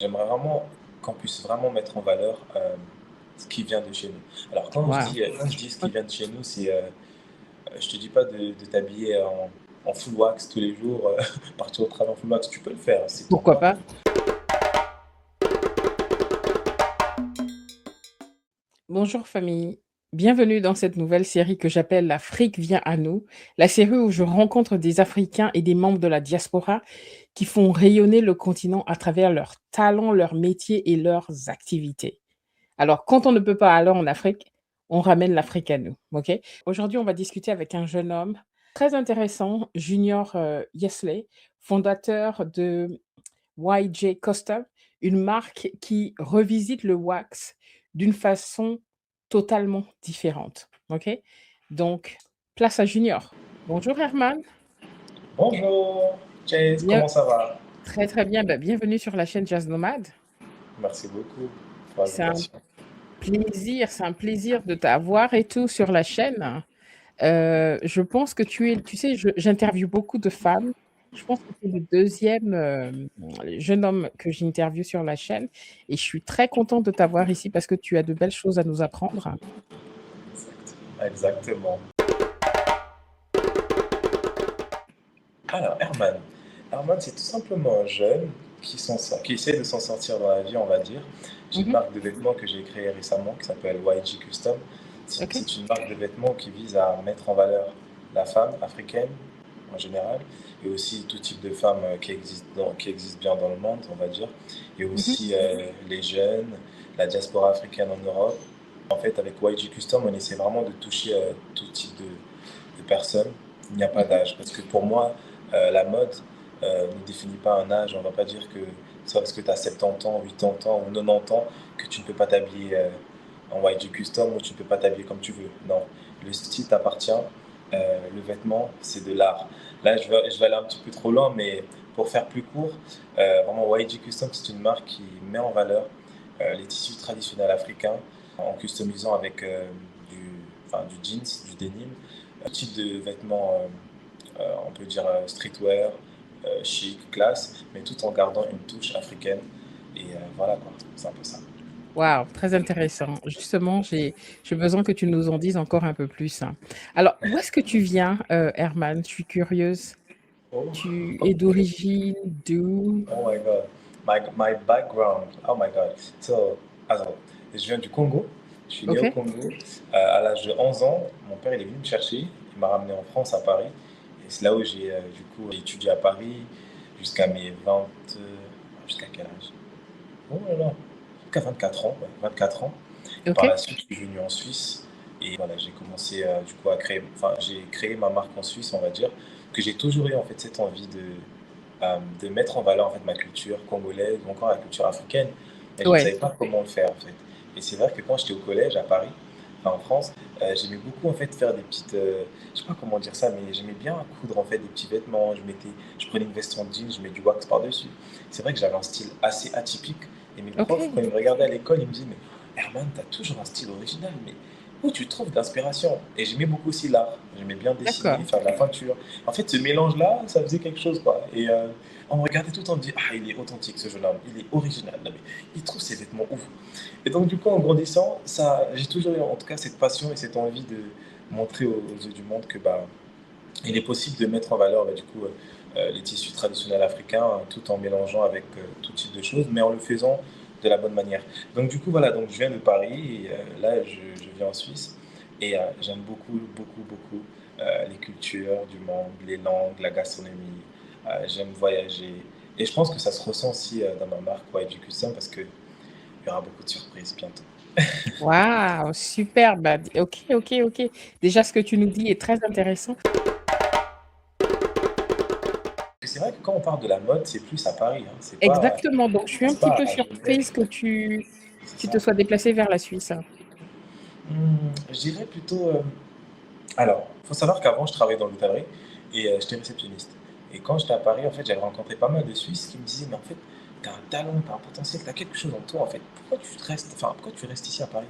J'aimerais vraiment qu'on puisse vraiment mettre en valeur ce qui vient de chez nous. Alors Waouh! quand je dis ce qui OK. vient de chez nous, c'est, je te dis pas de t'habiller en full wax tous les jours, partir au travail en full wax. Tu peux le faire, c'est ton Pourquoi corps. pas? Bonjour famille, bienvenue dans cette nouvelle série que j'appelle «L'Afrique vient à nous», la série où je rencontre des Africains et des membres de la diaspora qui font rayonner le continent à travers leurs talents, leurs métiers et leurs activités. Alors quand on ne peut pas aller en Afrique, on ramène l'Afrique à nous, OK? Aujourd'hui, on va discuter avec un jeune homme très intéressant, Junior, Yesley, fondateur de YJ Custom, une marque qui revisite le wax d'une façon totalement différente. OK? Donc, place à Junior. Bonjour Herman. Bonjour, Chase, Bien, comment ça va? très, très bien. Bah, bienvenue sur la chaîne Jazz Nomade. Merci beaucoup pour C'est un l'invitation. c'est un plaisir de t'avoir et tout sur la chaîne. Je pense que tu sais, j'interviewe beaucoup de femmes. Je pense que tu es le 2e, jeune homme que j'interviewe sur la chaîne et je suis très contente de t'avoir ici parce que tu as de belles choses à nous apprendre. Exactement. Alors, Herman, c'est tout simplement un jeune qui essaie de s'en sortir dans la vie, on va dire. J'ai une Mmh. marque de vêtements que j'ai créée récemment qui s'appelle YG Custom. OK. C'est une marque de vêtements qui vise à mettre en valeur la femme africaine en général et aussi tout type de femmes qui existent bien dans le monde, on va dire. Et Mmh. aussi les jeunes, la diaspora africaine en Europe. En fait, avec YG Custom, on essaie vraiment de toucher tout type de personnes. Il n'y a pas Mmh. d'âge. Parce que pour moi, la mode ne définit pas un âge. On ne va pas dire que soit parce que tu as 70 ans, 80 ans ou 90 ans que tu ne peux pas t'habiller en YG Custom ou tu ne peux pas t'habiller comme tu veux. Non, le style t'appartient. Le vêtement, c'est de l'art. Là, je vais aller un petit peu trop loin, mais pour faire plus court, vraiment YG Custom, c'est une marque qui met en valeur les tissus traditionnels africains en customisant avec du jeans, du denim, tout type de vêtements, on peut dire streetwear, chic, classe, mais tout en gardant une touche africaine. Et voilà quoi, c'est un peu ça. Waouh, très intéressant. Justement, j'ai besoin que tu nous en dises encore un peu plus, hein. Alors, où est-ce que tu viens, Herman? Je suis curieuse. Oh, Tu es d'origine d'où? oh my god. My background, oh my god. So, alors, je viens du Congo. Je suis né au OK. Congo. À l'âge de 11 ans, mon père il est venu me chercher. Il m'a ramené en France, à Paris. Et c'est là où j'ai étudié à Paris jusqu'à mes 20. Jusqu'à quel âge? Oh là là, jusqu'à 24 ans, ouais, 24 ans. Et par OK. la suite, je suis venu en Suisse et voilà, j'ai commencé du coup à créer, enfin, j'ai créé ma marque en Suisse, on va dire, que j'ai toujours eu en fait cette envie de mettre en valeur en fait ma culture congolaise ou encore la culture africaine, mais je ne Ouais. savais pas comment le faire en fait. Et c'est vrai que quand j'étais au collège à Paris, enfin en France, j'aimais beaucoup en fait faire des petites, je sais pas comment dire ça, mais j'aimais bien coudre en fait des petits vêtements. Je prenais une veste en jean, je mets du wax par dessus. C'est vrai que j'avais un style assez atypique et mes profs quand OK. ils me regardaient à l'école, ils me disaient mais Herman, t'as toujours un style original, mais où tu trouves de l'inspiration? Et j'aimais beaucoup aussi l'art. J'aimais bien dessiner, D'accord. faire de la peinture. En fait, ce mélange-là, ça faisait quelque chose, quoi. Et on me regardait tout le temps, on me dit, ah, il est authentique, ce jeune homme, il est original. Non, mais il trouve ses vêtements ouf. Et donc, du coup, en grandissant, j'ai toujours eu, en tout cas, cette passion et cette envie de montrer aux yeux du monde que, bah, il est possible de mettre en valeur, bah, du coup, les tissus traditionnels africains, hein, tout en mélangeant avec tout type de choses, mais en le faisant de la bonne manière. Donc, du coup, voilà, donc je viens de Paris et là, je vis en Suisse et j'aime beaucoup, beaucoup, beaucoup les cultures du monde, les langues, la gastronomie. J'aime voyager et je pense que ça se ressent aussi dans ma marque YG Custom parce qu'il y aura beaucoup de surprises bientôt. Waouh, super, bah, d OK, OK, OK. Déjà, ce que tu nous dis est très intéressant. C'est vrai que quand on parle de la mode, c'est plus à Paris, hein, Exactement, donc je suis un c'est petit pas peu à Genève, surprise que c'est tu te ça. sois déplacé vers la Suisse. Je dirais plutôt. Alors, il faut savoir qu'avant, je travaillais dans l'hôtellerie et j'étais réceptionniste. Et quand j'étais à Paris, en fait, j'avais rencontré pas mal de Suisses qui me disaient, mais en fait, tu as un talent, tu as un potentiel, tu as quelque chose en toi, en fait. Pourquoi tu restes ici à Paris?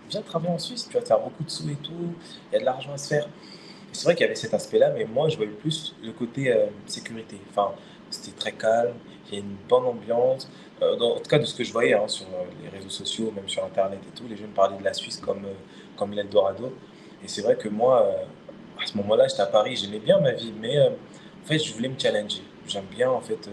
Viens travailler en Suisse, tu vas te faire beaucoup de sous et tout, il y a de l'argent à se faire. Et c'est vrai qu'il y avait cet aspect-là, mais moi, je voyais plus le côté sécurité. Enfin, c'était très calme, il y a une bonne ambiance. En tout cas, de ce que je voyais hein, sur les réseaux sociaux, même sur Internet et tout, les jeunes parlaient de la Suisse comme l'Eldorado. Et c'est vrai que moi, à ce moment-là, j'étais à Paris, j'aimais bien ma vie, mais en fait, je voulais me challenger. J'aime bien en fait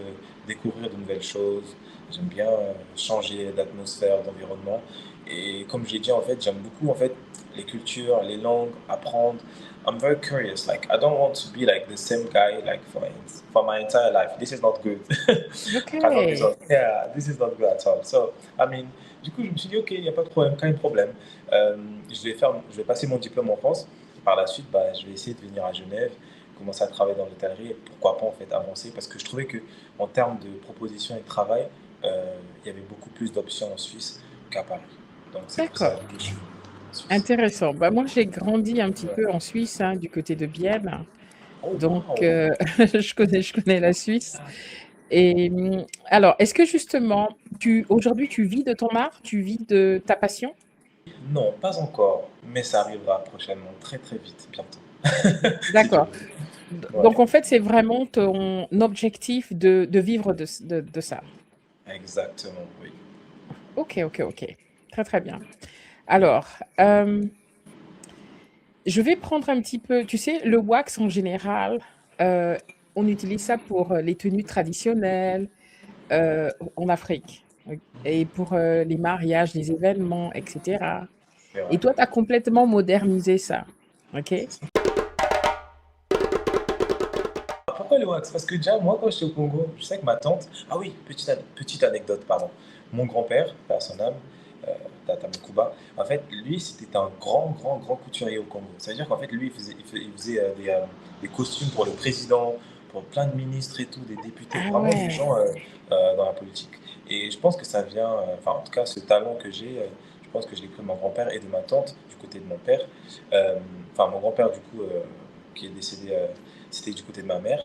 découvrir de nouvelles choses. J'aime bien changer d'atmosphère, d'environnement. Et comme je l'ai dit, en fait, j'aime beaucoup en fait les cultures, les langues, apprendre. I'm very curious. Like I don't want to be like the same guy like for my entire life. This is not good. Par exemple, OK. yeah, this is not good at all. So, I mean, du coup, je me suis dit, ok, il n'y a pas de problème, pas de problème. Je vais passer mon diplôme en France. Par la suite, bah, je vais essayer de venir à Genève, commencer à travailler dans l'hôtellerie et pourquoi pas en fait avancer parce que je trouvais que en termes de propositions et de travail, il y avait beaucoup plus d'options en Suisse qu'à Paris. Donc c'est pour ça D'accord, que je suis en Suisse. intéressant. Bah, moi, j'ai grandi un petit peu en Suisse, hein, du côté de Bienne, Oh donc wow! je connais la Suisse et alors, est-ce que justement, aujourd'hui, tu vis de ton art? Tu vis de ta passion? Non, pas encore, mais ça arrivera prochainement, très très vite, bientôt. Si Dieu D'accord. veut. Ouais, Donc en fait, c'est vraiment ton objectif de vivre de ça? exactement, oui. OK, OK, OK. Très, très bien. Alors, je vais prendre un petit peu tu sais, le wax en général, heu, on utilise ça pour, les tenues traditionnelles, en Afrique, et pour, les mariages, les événements et cetera, C'est et vrai. toi, tu as complètement modernisé ça, OK? Pourquoi le wax? Parce que déjà, moi, quand j'étais au Congo, je sais que ma tante. Ah oui, petite anecdote, pardon. Mon grand-père, par son âme, euh, Tata Moukuba, en fait, lui, c'était un grand couturier au Congo. Ça veut dire qu'en fait, lui, il faisait des costumes pour le président, pour plein de ministres et tout, des députés, Ah vraiment des ouais! gens dans la politique. Et je pense que ça vient, enfin, en tout cas, ce talent que j'ai, je pense que je l'ai pris de mon grand-père et de ma tante, du côté de mon père. Euh, Enfin, mon grand-père, du coup, qui est décédé, c'était du côté de ma mère.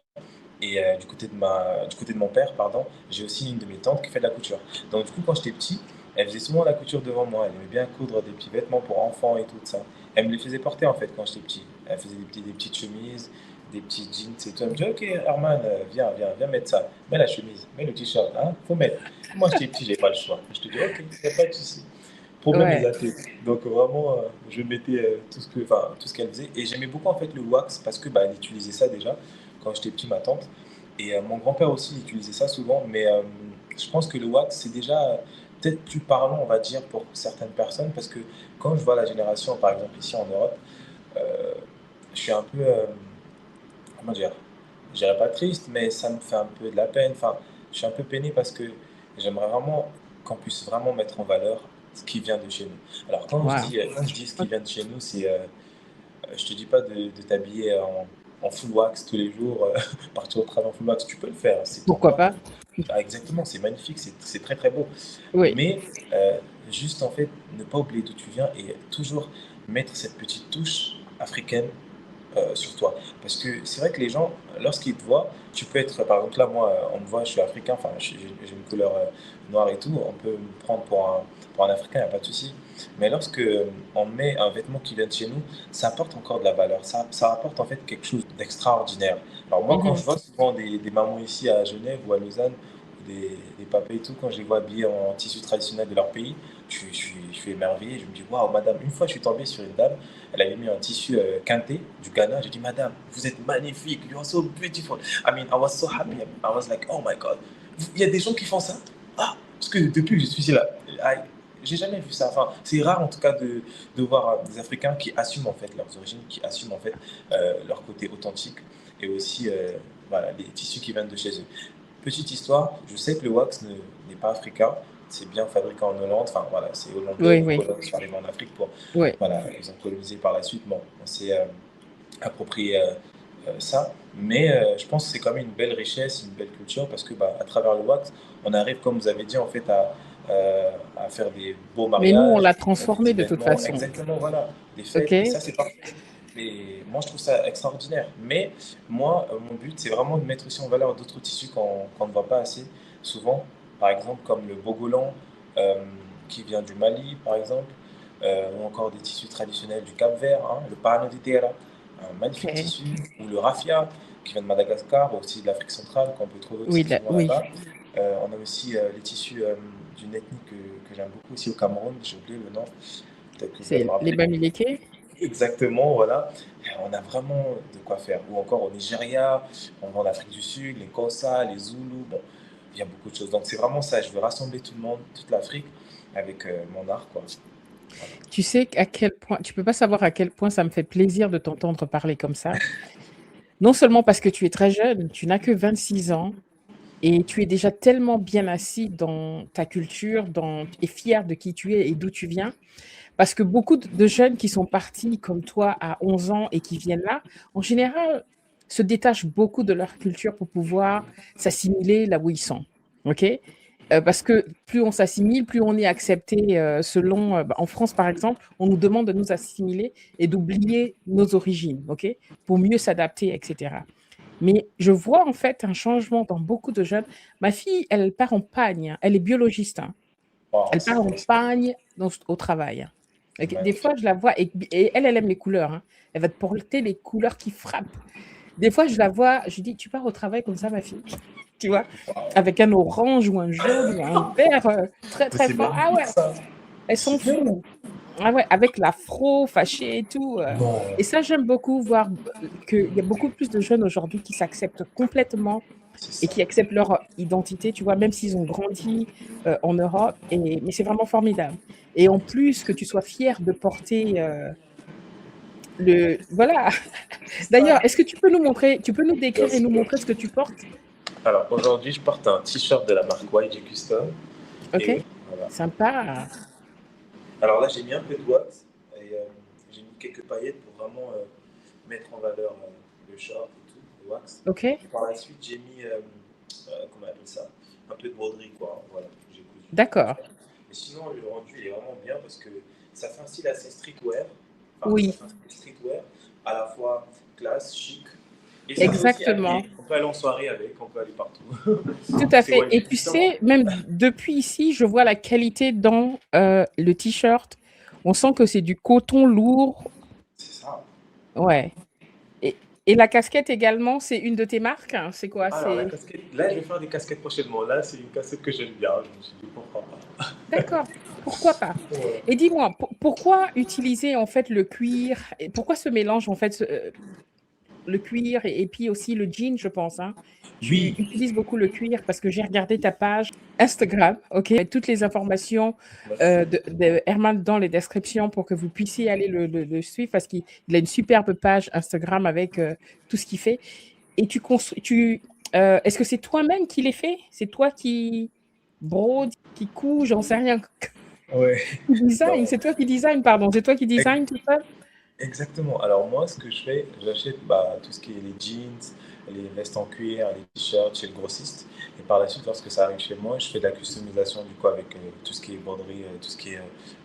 Et du côté de mon père, pardon, j'ai aussi une de mes tantes qui fait de la couture. Donc du coup, quand j'étais petit, elle faisait souvent la couture devant moi. Elle aimait bien coudre des petits vêtements pour enfants et tout ça. Elle me les faisait porter en fait quand j'étais petit. Elle faisait des petites chemises, des petits jeans et tout. Elle me disait, ok Herman, viens mettre ça. Mets la chemise, mets le t-shirt, hein, faut mettre. Moi j'étais petit, j'ai pas le choix. Je te dis, ok, il n'y a pas de souci. Problème les Ouais. athlètes. Donc vraiment, je mettais tout ce qu'elle faisait. Et j'aimais beaucoup en fait le wax parce que bah, elle utilisait ça déjà quand j'étais petit, ma tante. Et mon grand-père aussi utilisait ça souvent. Mais je pense que le wax, c'est déjà peut-être plus parlant, on va dire, pour certaines personnes. Parce que quand je vois la génération, par exemple ici en Europe, euh, je suis un peu, comment dire, je dirais pas triste, mais ça me fait un peu de la peine. Enfin, je suis un peu peiné parce que j'aimerais vraiment qu'on puisse vraiment mettre en valeur ce qui vient de chez nous. Alors, Waouh! quand je dis ce qui vient de chez nous, c'est, je te dis pas de t'habiller en full wax tous les jours, partir au travail en full wax. Tu peux le faire, c'est ton Pourquoi droit. pas? Ah, exactement, c'est magnifique, c'est très très beau. Oui. Mais euh, juste en fait, ne pas oublier d'où tu viens et toujours mettre cette petite touche africaine sur toi. Parce que c'est vrai que les gens, lorsqu'ils te voient, tu peux être, par exemple là, moi, on me voit, je suis africain, enfin, j'ai une couleur noire et tout, on peut me prendre pour un Africain, il n'y a pas de souci. Mais lorsque on met un vêtement qui vient de chez nous, ça apporte encore de la valeur, ça apporte en fait quelque chose d'extraordinaire. Alors moi, quand je Mmh. vois souvent des mamans ici à Genève ou à Lausanne, ou des papas et tout, quand je les vois habillés en tissu traditionnel de leur pays, je suis émerveillé, je me dis, waouh, madame, une fois je suis tombé sur une dame, elle avait mis un tissu quinté du Ghana. J'ai dit, Madame, vous êtes magnifique. You are so beautiful. I mean, I was so happy. I was like, oh my God. Il y a des gens qui font ça. Ah, parce que depuis que je suis là, j'ai jamais vu ça. Enfin, c'est rare en tout cas de voir des Africains qui assument en fait leurs origines, qui assument en fait leur côté authentique et aussi voilà, les tissus qui viennent de chez eux. Petite histoire, je sais que le wax n'est pas africain, c'est bien fabriqué en Hollande, enfin voilà, c'est hollandais, Oui, les oui, colons sont arrivés en Afrique pour, oui. voilà, ils ont colonisé par la suite, bon, on s'est approprié ça, mais je pense que c'est quand même une belle richesse, une belle culture, parce que bah, à travers le wax, on arrive, comme vous avez dit, en fait, à faire des beaux Mais nous, on mariages, l'a des transformé de toute événements, façon, exactement, voilà, des fêtes, et OK? ça c'est parfait. Et moi, je trouve ça extraordinaire. Mais moi, mon but, c'est vraiment de mettre aussi en valeur d'autres tissus qu'on ne voit pas assez souvent. Par exemple, comme le bogolan, euh, qui vient du Mali, par exemple, ou encore des tissus traditionnels du Cap-Vert, hein, le pano de terra, un magnifique OK. tissu, ou le raffia. qui vient de Madagascar, aussi de l'Afrique centrale, qu'on peut trouver aussi Oui, souvent oui, là-bas. On a aussi les tissus d'une ethnie que j'aime beaucoup aussi au Cameroun, j'ai oublié le nom, peut-être que vous allez me c'est les rappeler. Bamileke. Exactement, voilà. On a vraiment de quoi faire. Ou encore au Nigeria, on va en Afrique du Sud, les Kossa, les Zoulous, bon, il y a beaucoup de choses. Donc c'est vraiment ça, je veux rassembler tout le monde, toute l'Afrique, avec mon art, quoi. Voilà. Tu sais à quel point, tu peux pas savoir à quel point ça me fait plaisir de t'entendre parler comme ça. Non seulement parce que tu es très jeune, tu n'as que 26 ans et tu es déjà tellement bien assis dans ta culture, et fier de qui tu es et d'où tu viens. Parce que beaucoup de jeunes qui sont partis comme toi à 11 ans et qui viennent là, en général, se détachent beaucoup de leur culture pour pouvoir s'assimiler là où ils sont. OK? Parce que plus on s'assimile, plus on est accepté, selon, en France, par exemple, on nous demande de nous assimiler et d'oublier nos origines, OK? Pour mieux s'adapter et cetera. Mais je vois en fait un changement dans beaucoup de jeunes. Ma fille, elle part en Pagne, hein, elle est biologiste, hein. Waouh, Elle c'est part en c'est Pagne au travail. Et des magnifique. fois, je la vois et elle, elle aime les couleurs, hein. Elle va te porter les couleurs qui frappent. Des fois, je la vois, je lui dis: «Tu pars au travail comme ça, ma fille?» Tu vois? Avec un orange ou un jaune ou un vert, très, Mais très c'est fort. Ah magnifique ouais, ça. elles sont Super. fous. Ah ouais, avec l'afro fâché et tout, Non, et ça, j'aime beaucoup voir qu'il y a beaucoup plus de jeunes aujourd'hui qui s'acceptent complètement c'est et ça. qui acceptent leur identité, tu vois? Même s'ils ont grandi, en Europe, mais c'est vraiment formidable, et en plus que tu sois fier de porter, le voilà. C'est D'ailleurs, ça. est-ce que tu peux nous Bien décrire et nous sûr. montrer ce que tu portes? Alors aujourd'hui, je porte un t-shirt de la marque YG Custom. Et OK? voilà. Sympa. Alors là, j'ai mis un peu de wax et j'ai mis quelques paillettes pour vraiment mettre en valeur le short et tout, le wax. OK? Et par la suite, j'ai mis, comment on appelle ça, un peu de broderie, quoi. Voilà, j'ai cousu comme D'accord. ça. Mais sinon, le rendu il est vraiment bien parce que ça fait un style assez streetwear. Enfin, ça Oui, fait un style streetwear, à la fois classe, chic. Et ça fait aussi exactement. habillé. On peut aller en soirée avec, on peut aller partout. Tout à C'est fait, et YG tu Custom, hein. sais, même depuis ici, je vois la qualité dans, le t-shirt. On sent que c'est du coton lourd. C'est ça. Ouais, et la casquette également, c'est une de tes marques, hein? C'est quoi? Alors, la C'est casquette, là, je vais faire des casquettes prochainement. Là, c'est une casquette que j'aime bien. Je me suis dit, pourquoi pas. d'accord, pourquoi pas? Ouais. Et dis-moi, pourquoi utiliser en fait le cuir et pourquoi ce mélange en fait, le cuir et puis aussi le jean, je pense, hein. Tu Oui, utilises beaucoup le cuir parce que j'ai regardé ta page Instagram, OK? Toutes les informations, merci. de Herman dans les descriptions pour que vous puissiez aller le suivre parce qu'il a une superbe page Instagram avec, tout ce qu'il fait, et est-ce que c'est toi-même qui les fais? C'est toi qui brode, qui couds, j'en sais rien, Ouais. qui design? Non, C'est toi qui design, pardon, c'est toi qui design tout ça? exactement. Alors moi, ce que je fais, j'achète bah, tout ce qui est les jeans, les vestes en cuir, les t-shirts chez le grossiste. Et par la suite, lorsque ça arrive chez moi, je fais de la customisation du coup avec tout ce qui est broderie, tout ce qui est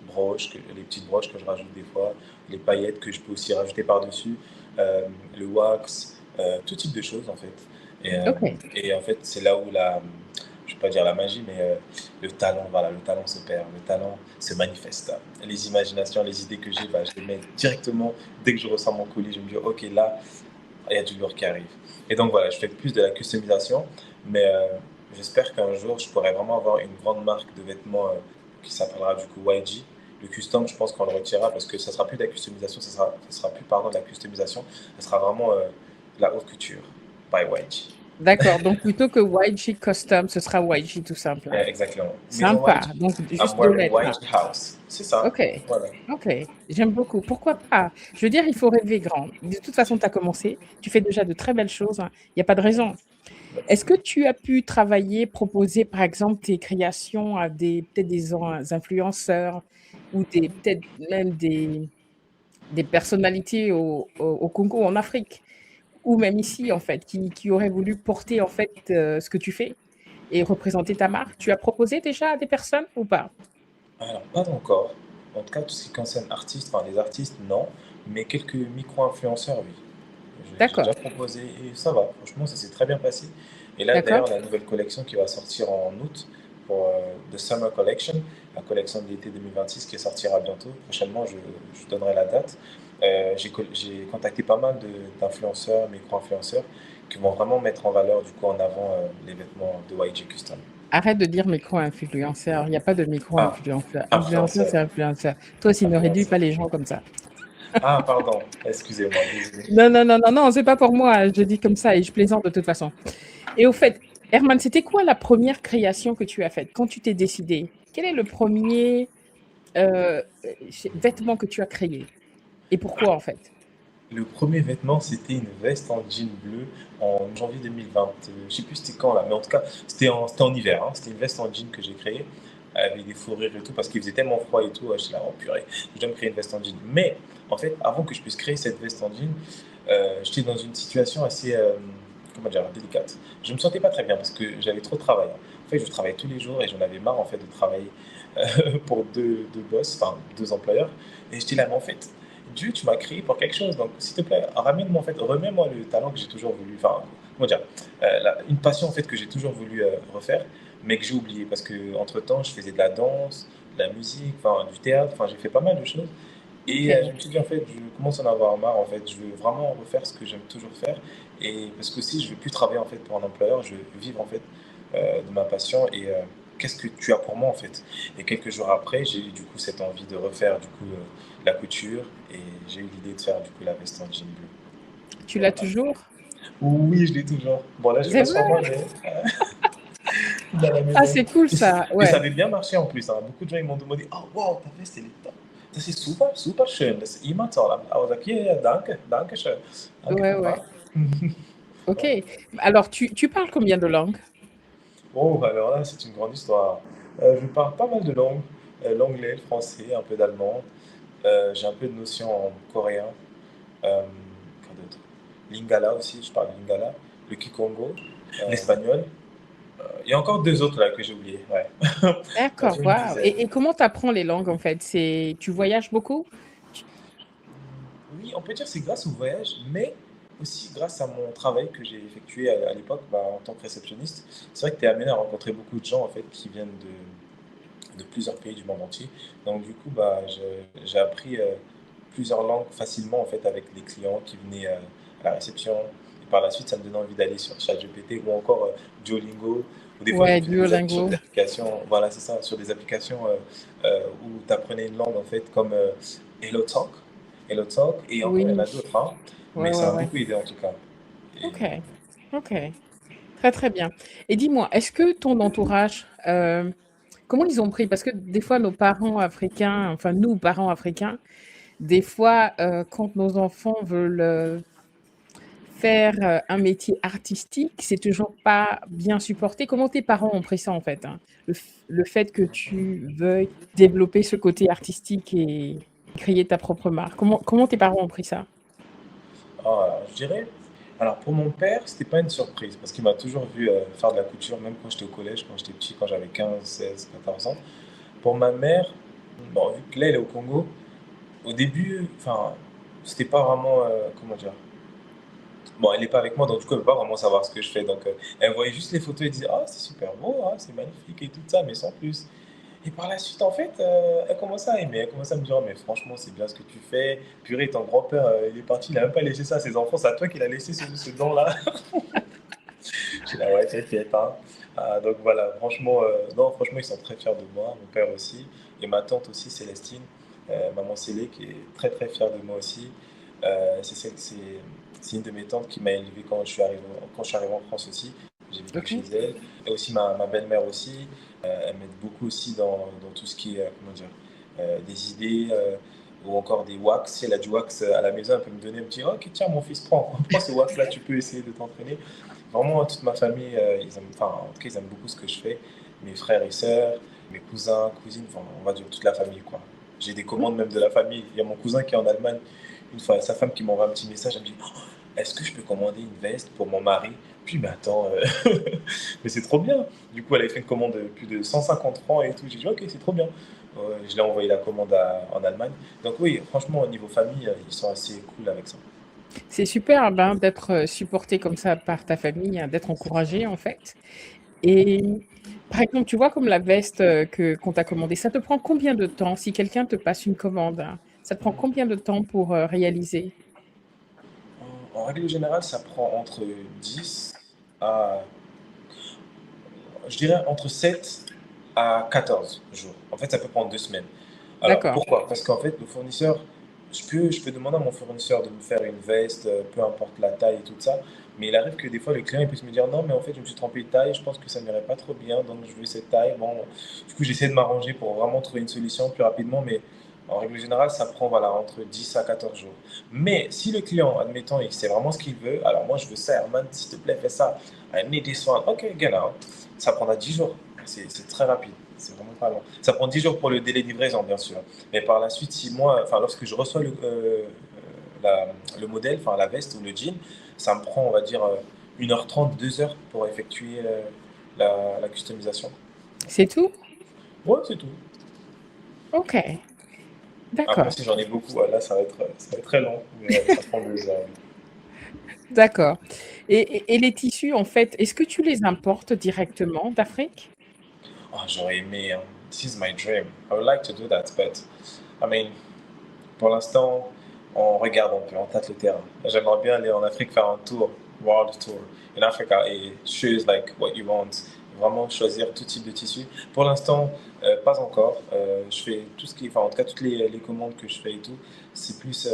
broches, les petites broches que je rajoute des fois, les paillettes que je peux aussi rajouter par-dessus, le wax, tout type de choses en fait. Et, euh, OK. et en fait, c'est là où je ne vais pas dire la magie, mais le talent, voilà, le talent se perd, le talent se manifeste. Les imaginations, les idées que j'ai, bah, je les mets directement dès que je ressens mon colis. Je me dis, ok, là, il y a du lourd qui arrive. Et donc voilà, je fais plus de la customisation, mais j'espère qu'un jour, je pourrai vraiment avoir une grande marque de vêtements qui s'appellera du coup YG. Le custom, je pense qu'on le retirera parce que ça sera plus de la customisation, ça sera plus pardon, de la customisation, ça sera vraiment de la haute couture by YG. D'accord, donc plutôt que YG Custom, ce sera YG tout simple. Exactement. Maison Sympa, YG. donc I'm juste 2 wearing lettres, hein. YG House. C'est ça. OK, Voilà. OK, j'aime beaucoup. Pourquoi pas? Je veux dire, il faut rêver grand. De toute façon, tu as commencé, tu fais déjà de très belles choses, hein, il y a pas de raison. Est-ce que tu as pu travailler, proposer, par exemple, tes créations à peut-être des influenceurs ou peut-être même des personnalités au Congo, en Afrique, ou même ici, en fait, qui auraient voulu porter, en fait, ce que tu fais et représenter ta marque? Tu as proposé déjà à des personnes ou pas? Alors, pas encore. En tout cas, tout ce qui concerne artistes, enfin les artistes, non. Mais quelques micro-influenceurs, oui. J'ai déjà D'accord, proposé et ça va. Franchement, ça s'est très bien passé. Et là, d'accord, d'ailleurs, la nouvelle collection qui va sortir en août pour The Summer Collection, la collection de l'été 2026 qui sortira bientôt. Prochainement, je donnerai la date. J'ai contacté pas mal d'influenceurs, micro-influenceurs qui vont vraiment mettre en valeur, du coup, en avant les vêtements de YG Custom. Arrête de dire micro-influenceur. Il n'y a pas de Ah, micro-influenceur. Influenceur, influenceur, c'est influenceur. Toi aussi, ne réduis pas influenceur. les gens comme ça. Ah, pardon, excusez-moi, désolé. Non, non, non, non, non, c'est pas pour moi. Je dis comme ça et je plaisante de toute façon. Et au fait, Herman, c'était quoi la première création que tu as faite quand tu t'es décidé? Quel est le premier vêtement que tu as créé? Et pourquoi, en fait? Le premier vêtement, c'était une veste en jean bleu en janvier 2020. Je sais plus c'était quand là, mais en tout cas, c'était en hiver, hein. C'était une veste en jean que j'ai créée avec des fourrures et tout parce qu'il faisait tellement froid et tout. Je suis là, oh purée, je dois me créer une veste en jean. Mais en fait, avant que je puisse créer cette veste en jean, j'étais dans une situation assez, comment dire, délicate. Je me sentais pas très bien parce que j'avais trop de travail. En fait, je travaillais tous les jours et j'en avais marre en fait de travailler pour deux boss, enfin deux employeurs. Et j'étais là, mais en fait, Dieu, tu m'as créé pour quelque chose. Donc, s'il te plaît, ramène-moi en fait, remets-moi le talent que j'ai toujours voulu, enfin, comment dire, une passion en fait que j'ai toujours voulu refaire, mais que j'ai oublié parce que entre temps, je faisais de la danse, de la musique, enfin, du théâtre, enfin, j'ai fait pas mal de choses. Et je Ok. me suis dit, en fait, je commence à en avoir marre, en fait. Je veux vraiment refaire ce que j'aime toujours faire. Et parce que si je veux plus travailler, en fait, pour un employeur, je veux vivre, en fait, de ma passion. Et qu'est-ce que tu as pour moi, en fait? Et quelques jours après, j'ai eu, du coup, cette envie de refaire, du coup, la couture. Et j'ai eu l'idée de faire, du coup, la veste en jean bleu. Tu Et l'as voilà. toujours? Oui, je l'ai toujours. Bon, là, je l'ai C'est pas sur moi, vrai? mais dans la Ah, maison. c'est cool Et, ça. et ça Ouais. avait bien marché, en plus, hein. Beaucoup de gens, ils m'ont demandé, oh, wow, ta veste, elle est top. Das ist super, super schön. Das ist immer toll. I was like, yeah, yeah, danke, danke schön. Danke, Ouais, Papa. ouais. Ok. Alors, tu parles combien de langues? Oh, alors là, c'est une grande histoire. Je parle pas mal de langues. L'anglais, le français, un peu d'allemand. J'ai un peu de notions en coréen. Quoi d'autre? Lingala aussi, je parle lingala. Le kikongo, l'espagnol. Il y a encore deux autres là que j'ai oubliés. Ouais. D'accord, Sur une waouh. dizaine. Et comment tu apprends les langues en fait? Tu voyages beaucoup? Tu- Oui, on peut dire que c'est grâce au voyage, mais aussi grâce à mon travail que j'ai effectué à l'époque bah, en tant que réceptionniste. C'est vrai que tu es amené à rencontrer beaucoup de gens en fait qui viennent de plusieurs pays du monde entier. Donc du coup, bah, j'ai appris plusieurs langues facilement en fait avec les clients qui venaient à la réception. Et par la suite, ça me donnait envie d'aller sur ChatGPT ou encore Duolingo. Ou des fois, je Ouais, le faisais sur Duolingo. des applications, voilà, c'est ça, sur des applications où tu apprenais une langue en fait comme HelloTalk. HelloTalk, et encore il y en Oui, a d'autres, hein, ouais, mais ouais, ça m'a ouais. beaucoup aidé en tout cas. Et, Ok, ok. Très, très bien. Et dis-moi, est-ce que ton entourage, comment ils ont pris? Parce que des fois, nos parents africains, enfin nous, parents africains, des fois, quand nos enfants veulent faire un métier artistique, c'est toujours pas bien supporté. Comment tes parents ont pris ça en fait, hein? Le fait que tu veuilles développer ce côté artistique et créer ta propre marque. Comment tes parents ont pris ça? alors, je dirais, alors pour mon père, c'était pas une surprise parce qu'il m'a toujours vu faire de la couture, même quand j'étais au collège, quand j'étais petit, quand j'avais 15, 16, 14 ans. Pour ma mère, bon, vu que là, elle est au Congo, au début, enfin, c'était pas vraiment, comment dire, bon, elle n'est pas avec moi, donc du coup, elle ne peut pas vraiment savoir ce que je fais. Donc, elle voyait juste les photos et disait, ah, c'est super beau, ah, c'est magnifique et tout ça, mais sans plus. Et par la suite, en fait, elle commence à aimer. Elle commence à me dire, oh, mais franchement, c'est bien ce que tu fais. Purée, ton grand-père, il est parti, il n'a même pas laissé ça à ses enfants. C'est à toi qu'il a laissé ce don-là. Je suis là, ouais, t'inquiète, hein. Ah, donc voilà, franchement, non, franchement, ils sont très fiers de moi, mon père aussi, et ma tante aussi, Célestine, maman Célé, qui est très très fière de moi aussi. C'est une de mes tantes qui m'a élevé quand je suis arrivé en France aussi. J'ai vécu Ok. chez elle. Et aussi ma belle-mère aussi. Elle m'aide beaucoup aussi dans tout ce qui est, comment dire, des idées ou encore des wax. Si elle a du wax à la maison, elle peut me donner un petit, ok, tiens, mon fils, prends ce wax-là, tu peux essayer de t'entraîner. Vraiment, toute ma famille, ils aiment, enfin, en tout cas, ils aiment beaucoup ce que je fais. Mes frères et sœurs, mes cousins, cousines, enfin, on va dire toute la famille, quoi. J'ai des commandes même de la famille. Il y a mon cousin qui est en Allemagne. Une fois, sa femme qui m'envoie un petit message, elle me dit, oh, est-ce que je peux commander une veste pour mon mari? Puis, mais attends, mais c'est trop bien. Du coup, elle avait fait une commande de plus de 150 francs et tout. J'ai dit, ok, c'est trop bien. Je l'ai envoyé la commande en Allemagne. Donc oui, franchement, au niveau famille, ils sont assez cool avec ça. C'est superbe hein, d'être supporté comme ça par ta famille, hein, d'être encouragé en fait. Et par exemple, tu vois comme la veste qu'on t'a commandée, ça te prend combien de temps si quelqu'un te passe une commande, hein? Ça te prend combien de temps pour réaliser? En règle générale, ça prend entre 10 à, je dirais entre 7 à 14 jours. En fait, ça peut prendre 2 semaines. Alors, D'accord. pourquoi? Parce qu'en fait, le fournisseur, je peux demander à mon fournisseur de me faire une veste, peu importe la taille et tout ça, mais il arrive que des fois, le client, il peut se me dire, non, mais en fait, je me suis trompé de taille, je pense que ça n'irait pas trop bien, donc je veux cette taille. Bon, du coup, j'essaie de m'arranger pour vraiment trouver une solution plus rapidement, mais en règle générale, ça prend, voilà, entre 10 à 14 jours. Mais si le client, admettons, il sait vraiment ce qu'il veut, alors moi, je veux ça, Herman, s'il te plaît, fais ça. I need this one. Ok, get out. Ça prendra 10 jours. C'est très rapide. C'est vraiment pas long. Ça prend 10 jours pour le délai de livraison, bien sûr. Mais par la suite, si moi, enfin, lorsque je reçois le modèle, enfin, la veste ou le jean, ça me prend, on va dire, 1h30, 2 heures pour effectuer la customisation. C'est tout? Ouais, c'est tout. Ok, Après, d'accord, si j'en ai beaucoup, là, ça va être très long, mais ça prend 2 heures. d'accord. Et les tissus, en fait, est-ce que tu les importes directement d'Afrique? Oh, j'aurais aimé, hein. This is my dream. I would like to do that, but I mean, pour l'instant, on regarde un peu, on tâte le terrain. J'aimerais bien aller en Afrique faire un tour, world tour in Africa et choose like what you want. Vraiment choisir tout type de tissu. Pour l'instant, pas encore. Je fais tout ce qui, enfin en tout cas toutes les commandes que je fais et tout, c'est plus,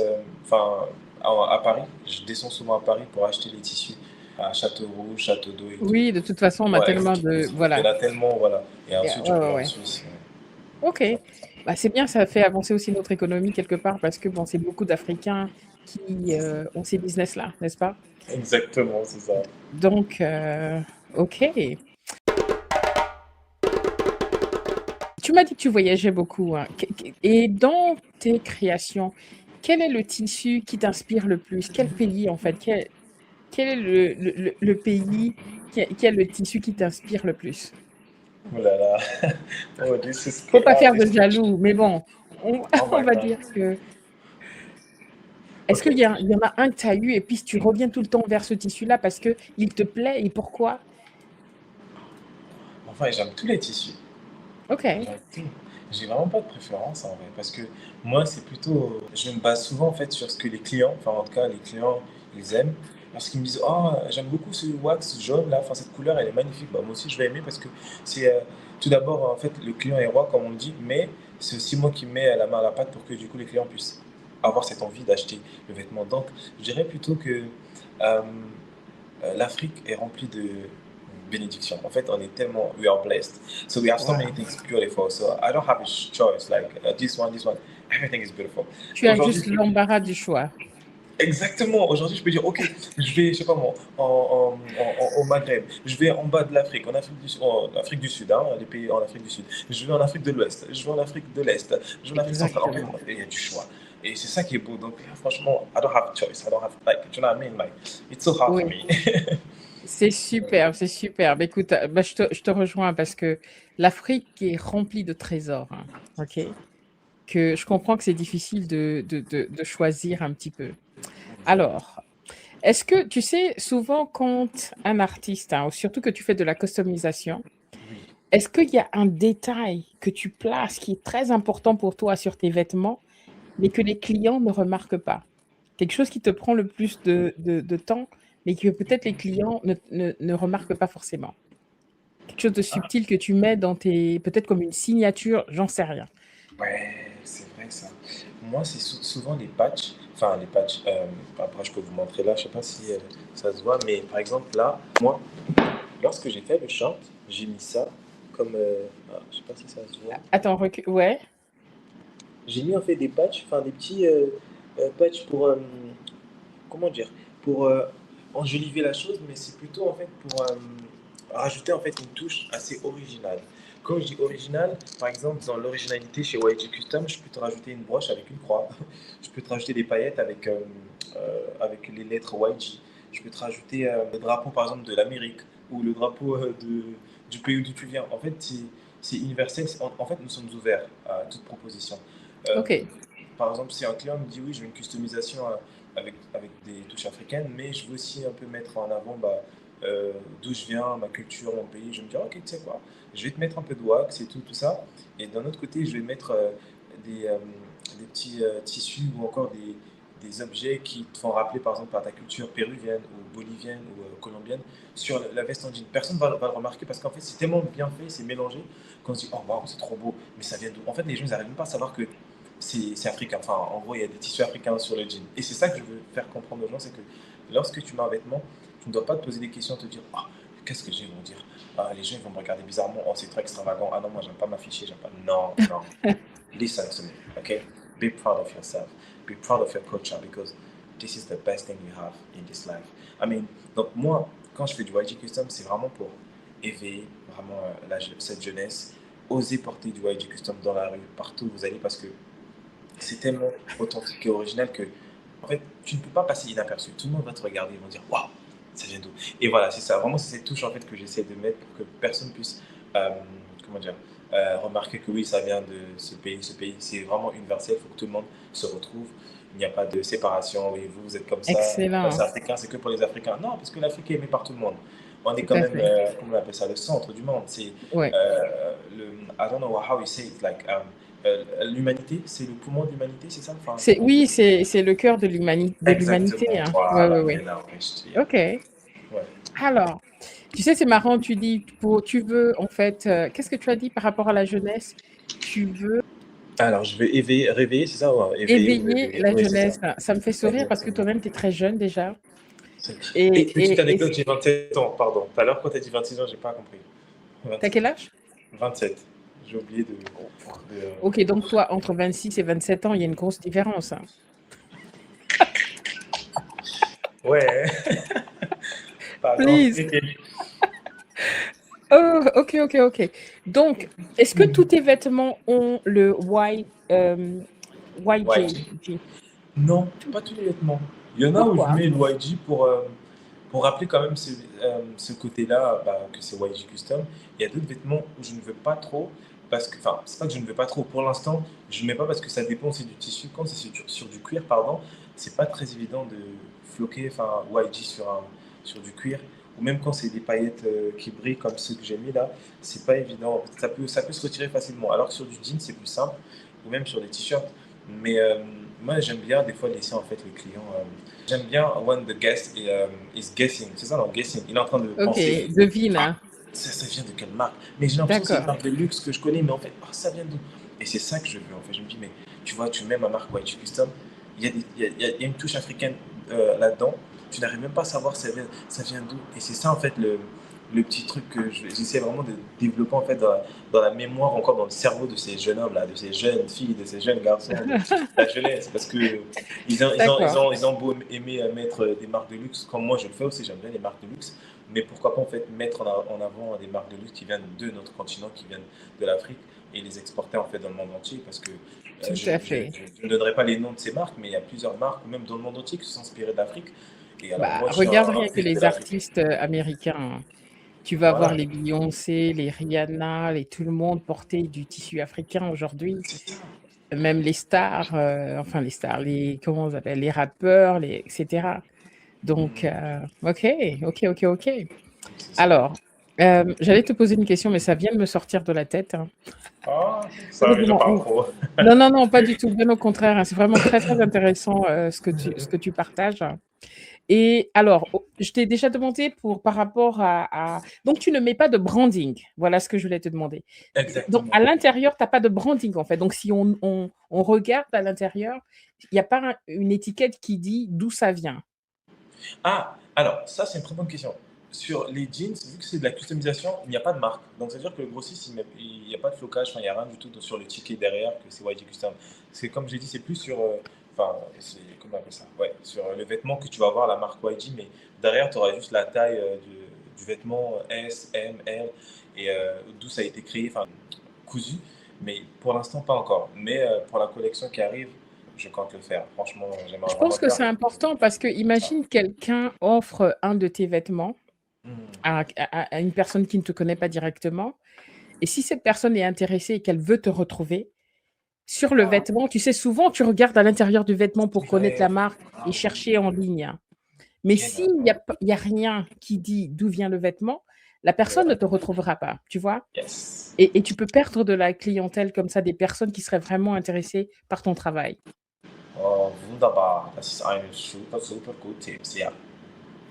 enfin à Paris. Je descends souvent à Paris pour acheter les tissus à Châteauroux, Château d'Eau et tout. Oui, de toute façon, on a Ouais, tellement de il y en voilà. a tellement, voilà. Et Et ensuite, je ouais, ouais, peux en ouais. Suisse. OK. Bah, c'est bien, ça fait avancer aussi notre économie quelque part parce que bon, c'est beaucoup d'Africains qui, ont ces business-là, n'est-ce pas? Exactement, c'est ça. Donc OK. Tu m'as dit que tu voyageais beaucoup, hein. Et dans tes créations, quel est le tissu qui t'inspire le plus? Quel pays, en fait? Quel est le pays qui a le tissu qui t'inspire le plus? Oh là là. Oh, this is Faut pas faire this de jaloux, mais bon, on Oh on my va God. dire que est-ce Ok. qu'il y en a un que tu as eu et puis tu reviens tout le temps vers ce tissu-là parce qu'il te plaît et pourquoi? Enfin, j'aime tous les tissus. OK. J'aime tout. J'ai vraiment pas de préférence en vrai. Parce que moi, c'est plutôt. Je me base souvent en fait sur ce que les clients, enfin en tout cas les clients, ils aiment. Lorsqu'ils me disent, oh, j'aime beaucoup ce wax jaune là, enfin cette couleur elle est magnifique. Bah, moi aussi je vais aimer parce que c'est tout d'abord en fait le client est roi comme on dit, mais c'est aussi moi qui mets la main à la pâte pour que du coup les clients puissent avoir cette envie d'acheter le vêtement. Donc je dirais plutôt que euh, l'Afrique est remplie de bénédictions. En fait, on est tellement, we are blessed. So we have so many Waouh. things beautiful. So I don't have a choice like this one. Everything is beautiful. Tu as Aujourd'hui, juste l'embarras du choix. exactement. Aujourd'hui, je peux dire, ok, je vais, je sais pas moi, au Maghreb. Je vais en bas de l'Afrique, en Afrique du Sud, hein, les pays en Afrique du Sud. Je vais en Afrique de l'Ouest. Je vais en Afrique de l'Est. Je vais en Afrique centrale. En fait, Exactement. il y a du choix. Et c'est ça qui est beau. Donc, franchement, I don't have a choice. I don't have, like, you know what I mean? Like, it's so hard for Oui. me. C'est superbe, c'est superbe. Écoute, bah, je te rejoins parce que l'Afrique est remplie de trésors, hein, OK? Que je comprends que c'est difficile de choisir un petit peu. Alors, est-ce que tu sais, souvent quand un artiste, hein, surtout que tu fais de la customisation, Oui. est-ce qu'il y a un détail que tu places qui est très important pour toi sur tes vêtements, mais que les clients ne remarquent pas? Quelque chose qui te prend le plus de temps, mais que peut-être les clients ne remarquent pas forcément? Quelque chose de subtil que tu mets dans tes peut-être comme une signature, j'en sais rien. Ouais, c'est vrai ça. Moi, c'est souvent les patchs. Enfin, les patchs. Après, je peux vous montrer là. Je sais pas si ça se voit, mais par exemple là, moi, lorsque j'ai fait le chant, j'ai mis ça comme. Je sais pas si ça se voit. Attends, ouais, J'ai mis en fait des patchs, enfin des petits patchs pour. Comment dire? Pour enjoliver la chose, mais c'est plutôt en fait pour rajouter en fait une touche assez originale. Quand je dis original, par exemple, dans l'originalité chez YG Custom, je peux te rajouter une broche avec une croix. Je peux te rajouter des paillettes avec les lettres YG. Je peux te rajouter le drapeau, par exemple, de l'Amérique ou le drapeau du pays d'où tu viens. En fait, c'est universel. En fait, nous sommes ouverts à toute proposition. Euh, OK. Par exemple, si un client me dit oui, je veux une customisation avec des touches africaines, mais je veux aussi un peu mettre en avant d'où je viens, ma culture, mon pays. Je vais me dire, ok, tu sais quoi, je vais te mettre un peu de wax et tout, tout ça. Et d'un autre côté, je vais mettre des petits tissus ou encore des objets qui te font rappeler, par exemple, par ta culture péruvienne ou bolivienne ou colombienne sur la veste en jean. Personne va le remarquer parce qu'en fait, c'est tellement bien fait, c'est mélangé, qu'on se dit, oh waouh, c'est trop beau, mais ça vient d'où? En fait, les gens, ils n'arrivent même pas à savoir que c'est africain. Enfin, en gros, il y a des tissus africains sur le jean. Et c'est ça que je veux faire comprendre aux gens, c'est que lorsque tu mets un vêtement, tu ne dois pas te poser des questions, te dire, oh, qu'est-ce que les gens vont dire? Ah, les gens ils vont me regarder bizarrement, oh, c'est trop extravagant, ah non, moi, j'aime pas m'afficher, j'aime pas. Non, non. Listen to me, okay? Be proud of yourself. Be proud of your culture because this is the best thing you have in this life. I mean, donc moi, quand je fais du YG Custom, c'est vraiment pour éveiller vraiment cette jeunesse, oser porter du YG Custom dans la rue, partout où vous allez, parce que c'est tellement authentique et original que, en fait, tu ne peux pas passer inaperçu. Tout le monde va te regarder, ils vont dire waouh, ça vient d'où? Et voilà, c'est ça. Vraiment, c'est cette touche en fait que j'essaie de mettre pour que personne puisse, euh, comment dire, remarquer que oui, ça vient de ce pays. Ce pays, c'est vraiment universel. Il faut que tout le monde se retrouve. Il n'y a pas de séparation. Oui, vous êtes comme ça, c'est Excellent, africain, c'est que pour les Africains. Non, parce que l'Afrique est aimée par tout le monde. On est tout quand à même, fait. comment on appelle ça, le centre du monde. C'est Ouais. I don't know how you say it, like, l'humanité, c'est le poumon de l'humanité, c'est ça? Enfin, Oui, c'est le cœur de l'humanité, exactement, hein. Ouais, ouais, voilà, ouais. mais là, ouais, je dis, Ok. ouais. Alors, tu sais, c'est marrant, tu dis, tu veux, en fait, qu'est-ce que tu as dit par rapport à la jeunesse? Tu veux Alors, je vais éveiller, réveiller, c'est ça? Ouais, éveiller ou éveiller réveiller? la Oui, c'est ça. jeunesse. Ça me fait sourire parce que Exactement. toi-même, tu es très jeune déjà. Et Et, petite et, et anecdote, j'ai 27 ans, pardon. Tout à l'heure, quand tu as dit 26 ans, j'ai pas compris. t'as 27. quel âge? 27. J'ai oublié Oh, de, ok, donc toi, entre 26 et 27 ans, il y a une grosse différence, hein. Ouais, pardon. Please. Ok. Oh, ok, ok, ok. Donc, est-ce que tous tes vêtements ont le YG? YG? Non, pas tous les vêtements. Il y en a où je Pourquoi? mets le YG pour rappeler quand même ce côté-là, bah, que c'est YG Custom. Il y a d'autres vêtements où je ne veux pas trop, parce que, enfin, c'est pas que je ne veux pas trop. Pour l'instant, je ne mets pas parce que ça dépend aussi du tissu. Quand c'est sur du cuir, pardon, c'est pas très évident de floquer, enfin, YG sur du cuir. Ou même quand c'est des paillettes qui brillent comme ceux que j'ai mis là, c'est pas évident. Ça peut se retirer facilement. Alors que sur du jean, c'est plus simple. Ou même sur des t-shirts. Mais moi, j'aime bien des fois laisser en fait le client. J'aime bien when the guest is guessing. C'est ça, non, guessing. Il est en train de Ok, penser. devine, Ah, hein. ça vient de quelle marque? Mais j'ai l'impression que c'est une D'accord. marque de luxe que je connais, mais en fait, ah, ça vient d'où? Et c'est ça que je veux en fait. Je me dis, mais tu vois, tu mets ma marque YG Custom, il y a une touche africaine là-dedans. Tu n'arrives même pas à savoir ça vient d'où. Et c'est ça en fait le petit truc que j'essaie vraiment de développer en fait dans la mémoire, encore dans le cerveau de ces jeunes hommes là, de ces jeunes filles, de ces jeunes garçons, de la jeunesse, parce que D'accord. ils ont beau aimer mettre des marques de luxe, comme moi je le fais aussi, j'aime bien les marques de luxe, mais pourquoi pas en fait mettre en avant des marques de luxe qui viennent de notre continent, qui viennent de l'Afrique, et les exporter en fait dans le monde entier, parce que Tout à fait. je ne donnerai pas les noms de ces marques, mais il y a plusieurs marques, même dans le monde entier, qui sont inspirées d'Afrique. Et alors Bah, moi je suis regarde un rien que fils de les l'Afrique. artistes américains, hein. Tu vas voir Voilà, les Beyoncé, les Rihanna, tout le monde porter du tissu africain aujourd'hui. c'est ça. Même les stars, enfin les stars, comment on appelle, les rappeurs, etc. Donc, Mm, ok, ok, ok, ok. c'est ça. Alors, j'allais te poser une question, mais ça vient de me sortir de la tête, hein. Ah, ça arrive, je Honnêtement, parle trop. non, non, non, pas du tout, bien au contraire, hein. C'est vraiment très, très intéressant ce que tu partages. Et alors, je t'ai déjà demandé par rapport Donc, tu ne mets pas de branding. Voilà ce que je voulais te demander. Donc, à Exactement. l'intérieur, tu n'as pas de branding, en fait. Donc, si on regarde à l'intérieur, il n'y a pas une étiquette qui dit d'où ça vient. Ah, alors, ça, c'est une très bonne question. Sur les jeans, vu que c'est de la customisation, il n'y a pas de marque. Donc, c'est-à-dire que le grossiste, il n'y a pas de flocage, enfin, il n'y a rien du tout sur le ticket derrière que c'est YG Custom. C'est comme j'ai dit, c'est plus sur. Enfin, comment on appelle ça? Ouais, sur le vêtement que tu vas voir la marque YG, mais derrière, tu auras juste la taille du vêtement S, M, L, et d'où ça a été créé, enfin, cousu. Mais pour l'instant, pas encore. Mais pour la collection qui arrive, je compte le faire. Franchement, j'aimerais Je vraiment pense le que faire. c'est important parce que imagine quelqu'un offre un de tes vêtements Hmm. à une personne qui ne te connaît pas directement. Et si cette personne est intéressée et qu'elle veut te retrouver, sur le Ah, vêtement, tu sais, souvent, tu regardes à l'intérieur du vêtement pour c'est connaître la vrai. marque et Ah chercher oui, en ligne, hein. Mais bien s'il n'y a, d'accord. il y a rien qui dit d'où vient le vêtement, la personne ne Ouais. te retrouvera pas, tu vois. Yes. Et tu peux perdre de la clientèle comme ça, des personnes qui seraient vraiment intéressées par ton travail. Oh, wunderbar. Das ist ein super, super gut Tipps, ja.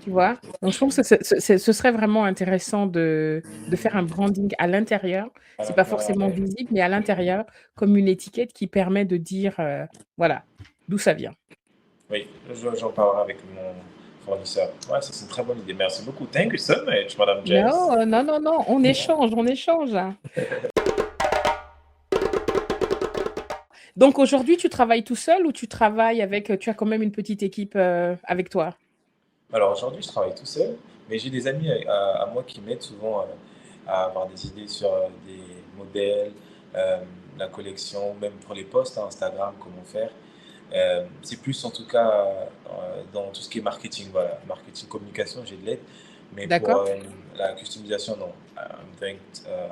Tu vois? Donc je pense que ce serait vraiment intéressant de faire un branding à l'intérieur. C'est pas forcément Ouais. visible, mais à l'intérieur, comme une étiquette qui permet de dire, voilà, d'où ça vient. Oui, j'en parlerai avec mon fournisseur. Ouais, ça c'est une très bonne idée. Merci beaucoup. Thank you so much, Madame Jess. Non, non, non, non, on échange, on échange, hein. Donc aujourd'hui, tu travailles tout seul ou tu travailles avec, tu as quand même une petite équipe, avec toi? Alors aujourd'hui, je travaille tout seul, mais j'ai des amis à moi qui m'aident souvent à avoir des idées sur des modèles, euh, la collection, même pour les posts hein, Instagram, comment faire. C'est plus en tout cas dans tout ce qui est marketing, voilà, marketing, communication, j'ai de l'aide, mais pour D'accord? la customisation, non.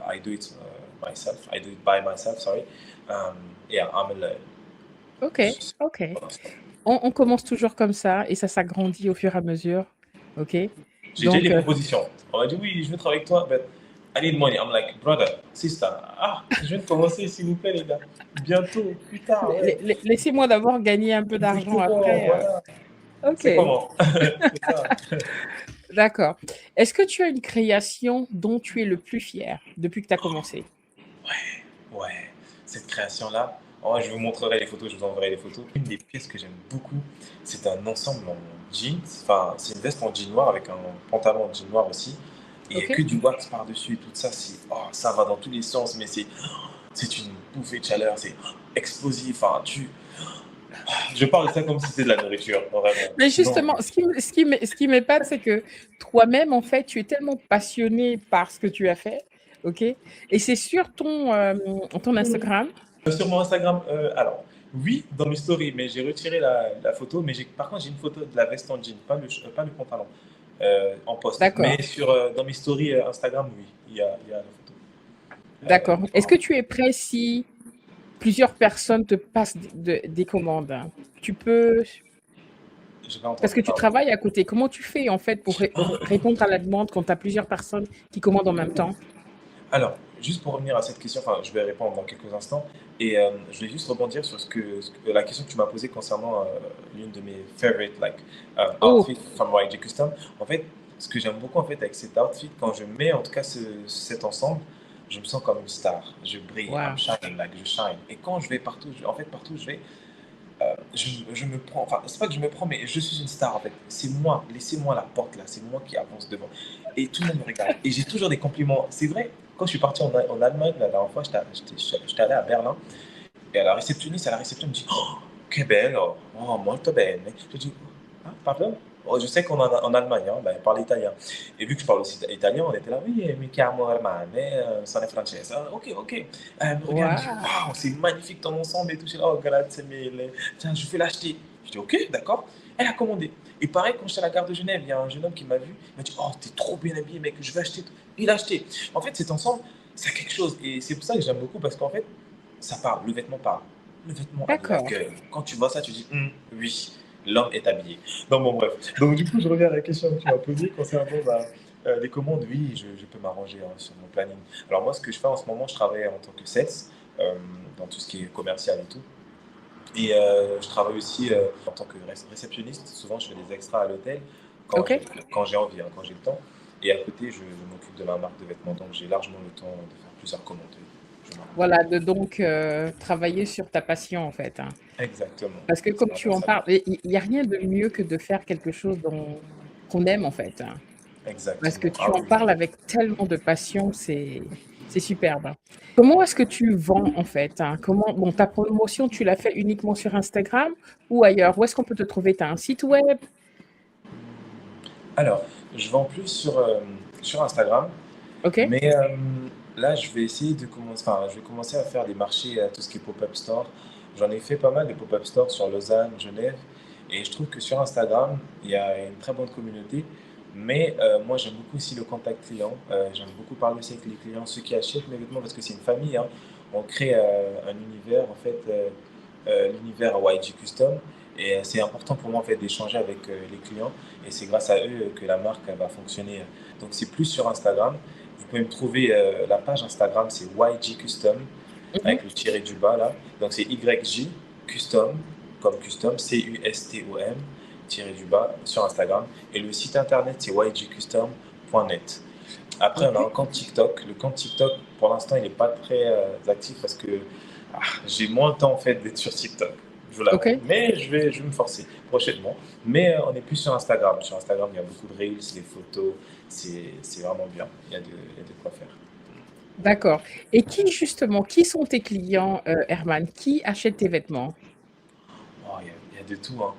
I do it myself. I do it by myself, sorry. Yeah, I'm alone. OK, OK. On commence toujours comme ça et ça s'agrandit au fur et à mesure, OK? J'ai déjà eu Donc des propositions. On m'a dit oui, je veux travailler avec toi, but I need money. I'm like, brother, sister, je viens de commencer, s'il vous plaît, les gars. Bientôt, plus tard, ouais. laissez-moi d'abord gagner un peu d'argent Exactement, après, voilà. OK, C'est comment? C'est ça. d'accord. Est-ce que tu as une création dont tu es le plus fier depuis que tu as commencé? Ouais, cette création-là, je vous montrerai les photos, je vous enverrai les photos. Une des pièces que j'aime beaucoup, c'est un ensemble en jeans. Enfin, c'est une veste en jean noir avec un pantalon en jean noir aussi. Et il n'y a que OK? du wax par-dessus et tout ça. Ça va dans tous les sens, mais c'est une bouffée de chaleur, c'est explosif. Enfin, je parle de ça comme si c'était de la nourriture, vraiment. Mais Non, justement, ce qui m'épate, c'est que toi-même, en fait, tu es tellement passionné par ce que tu as fait, OK? Et c'est sur ton Instagram. sur mon Instagram, alors, oui, dans mes stories, mais j'ai retiré la photo. Mais par contre, j'ai une photo de la veste en jean, pas le pantalon, en post. D'accord, Mais dans mes stories Instagram, oui, il y a la photo. d'accord. Est-ce Enfin, que tu es prêt si plusieurs personnes te passent des commandes? Tu peux, j'ai pas parce entendu, que tu pardon. travailles à côté. Comment tu fais, en fait, pour répondre à la demande quand tu as plusieurs personnes qui commandent en même temps? Alors, juste pour revenir à cette question, enfin, je vais répondre dans quelques instants. Et je vais juste rebondir sur la question que tu m'as posée concernant l'une de mes favorite Oh, outfits from YG Custom. En fait, ce que j'aime beaucoup en fait avec cet outfit, quand je mets en tout cas cet ensemble, je me sens comme une star. Je brille, I'm wow. shining, like je shine. Et quand je vais partout, en fait, partout où je vais, je me prends, enfin, c'est pas que je me prends, mais je suis une star en fait. C'est moi, laissez-moi la porte là, c'est moi qui avance devant. Et tout le monde me regarde. Et j'ai toujours des compliments. C'est vrai, quand je suis parti en Allemagne la dernière fois, j'étais allé à Berlin, et à la réceptionniste, à la réception, elle me dit oh, que bello, oh, molto bene. Je dis ah, pardon. Oh, je sais qu'on est en Allemagne, hein, ben, elle parle italien. Et vu que je parle aussi italien, on était là, oui, mi chiamo Hermane, sono francese. Ah, ok, ok. Elle me regarde, elle me dit Wow. waouh, c'est magnifique ton ensemble et tout. Je suis là, oh, grazie mille. Tiens, je vais l'acheter. Je dis ok, d'accord. Elle a commandé. Et pareil, quand j'étais à la gare de Genève, il y a un jeune homme qui m'a vu, il m'a dit oh, t'es trop bien habillé, mec, je vais acheter. Il a acheté. En fait, cet ensemble, c'est quelque chose. Et c'est pour ça que j'aime beaucoup parce qu'en fait, ça parle, le vêtement parle. Le vêtement a de la D'accord. gueule. Quand tu vois ça, tu dis, oui, l'homme est habillé. Donc bon, bref. Donc du coup, je reviens à la question que tu m'as posée concernant les commandes. Oui, je peux m'arranger hein, sur mon planning. Alors moi, ce que je fais en ce moment, je travaille en tant que sales, euh, dans tout ce qui est commercial et tout. Et je travaille aussi en tant que réceptionniste. Souvent, je fais des extras à l'hôtel quand OK. j'ai quand j'ai envie, hein, quand j'ai le temps. Et à côté, je m'occupe de ma marque de vêtements. Donc j'ai largement le temps de faire plusieurs commandes. Je m'arrange. Voilà, de donc travailler sur ta passion, en fait, hein. Exactement. Parce que C'est comme tu vraiment en ça. parles, il y a rien de mieux que de faire quelque chose qu'on aime, en fait, hein. Parce que Exactement. tu Ah en oui. parles avec tellement de passion, c'est superbe, hein. Comment est-ce que tu vends, en fait, hein? Comment bon, ta promotion, tu l'as fait uniquement sur Instagram ou ailleurs? Où est-ce qu'on peut te trouver? Tu as un site web? Alors, je vends plus sur Instagram, OK, mais là, je vais essayer de commencer, enfin, je vais commencer à faire des marchés, à tout ce qui est pop-up store. J'en ai fait pas mal de pop-up stores sur Lausanne, Genève, et je trouve que sur Instagram, il y a une très bonne communauté. Mais moi, j'aime beaucoup aussi le contact client. J'aime beaucoup parler aussi avec les clients, ceux qui achètent mes vêtements, parce que c'est une famille, hein. On crée un univers, en fait, l'univers YG Custom. Et c'est important pour moi en fait d'échanger avec les clients et c'est grâce à eux que la marque elle va fonctionner. Donc c'est plus sur Instagram. Vous pouvez me trouver la page Instagram, c'est YG Custom mmh, avec le tiré du bas là. Donc c'est YJ Custom comme custom, CUSTOM, tiré du bas, sur Instagram. Et le site internet, c'est ygcustom.net. Après, on a OK. un compte TikTok. Le compte TikTok, pour l'instant, il n'est pas très actif parce que j'ai moins le temps en fait d'être sur TikTok. Je vous l'avoue. OK. Mais je vais me forcer prochainement. Mais on est plus sur Instagram. Sur Instagram, il y a beaucoup de reels, des photos. C'est vraiment bien. Il y a de quoi faire. D'accord. Et qui sont tes clients, Herman? Qui achète tes vêtements? Oh, il y a de tout, hein.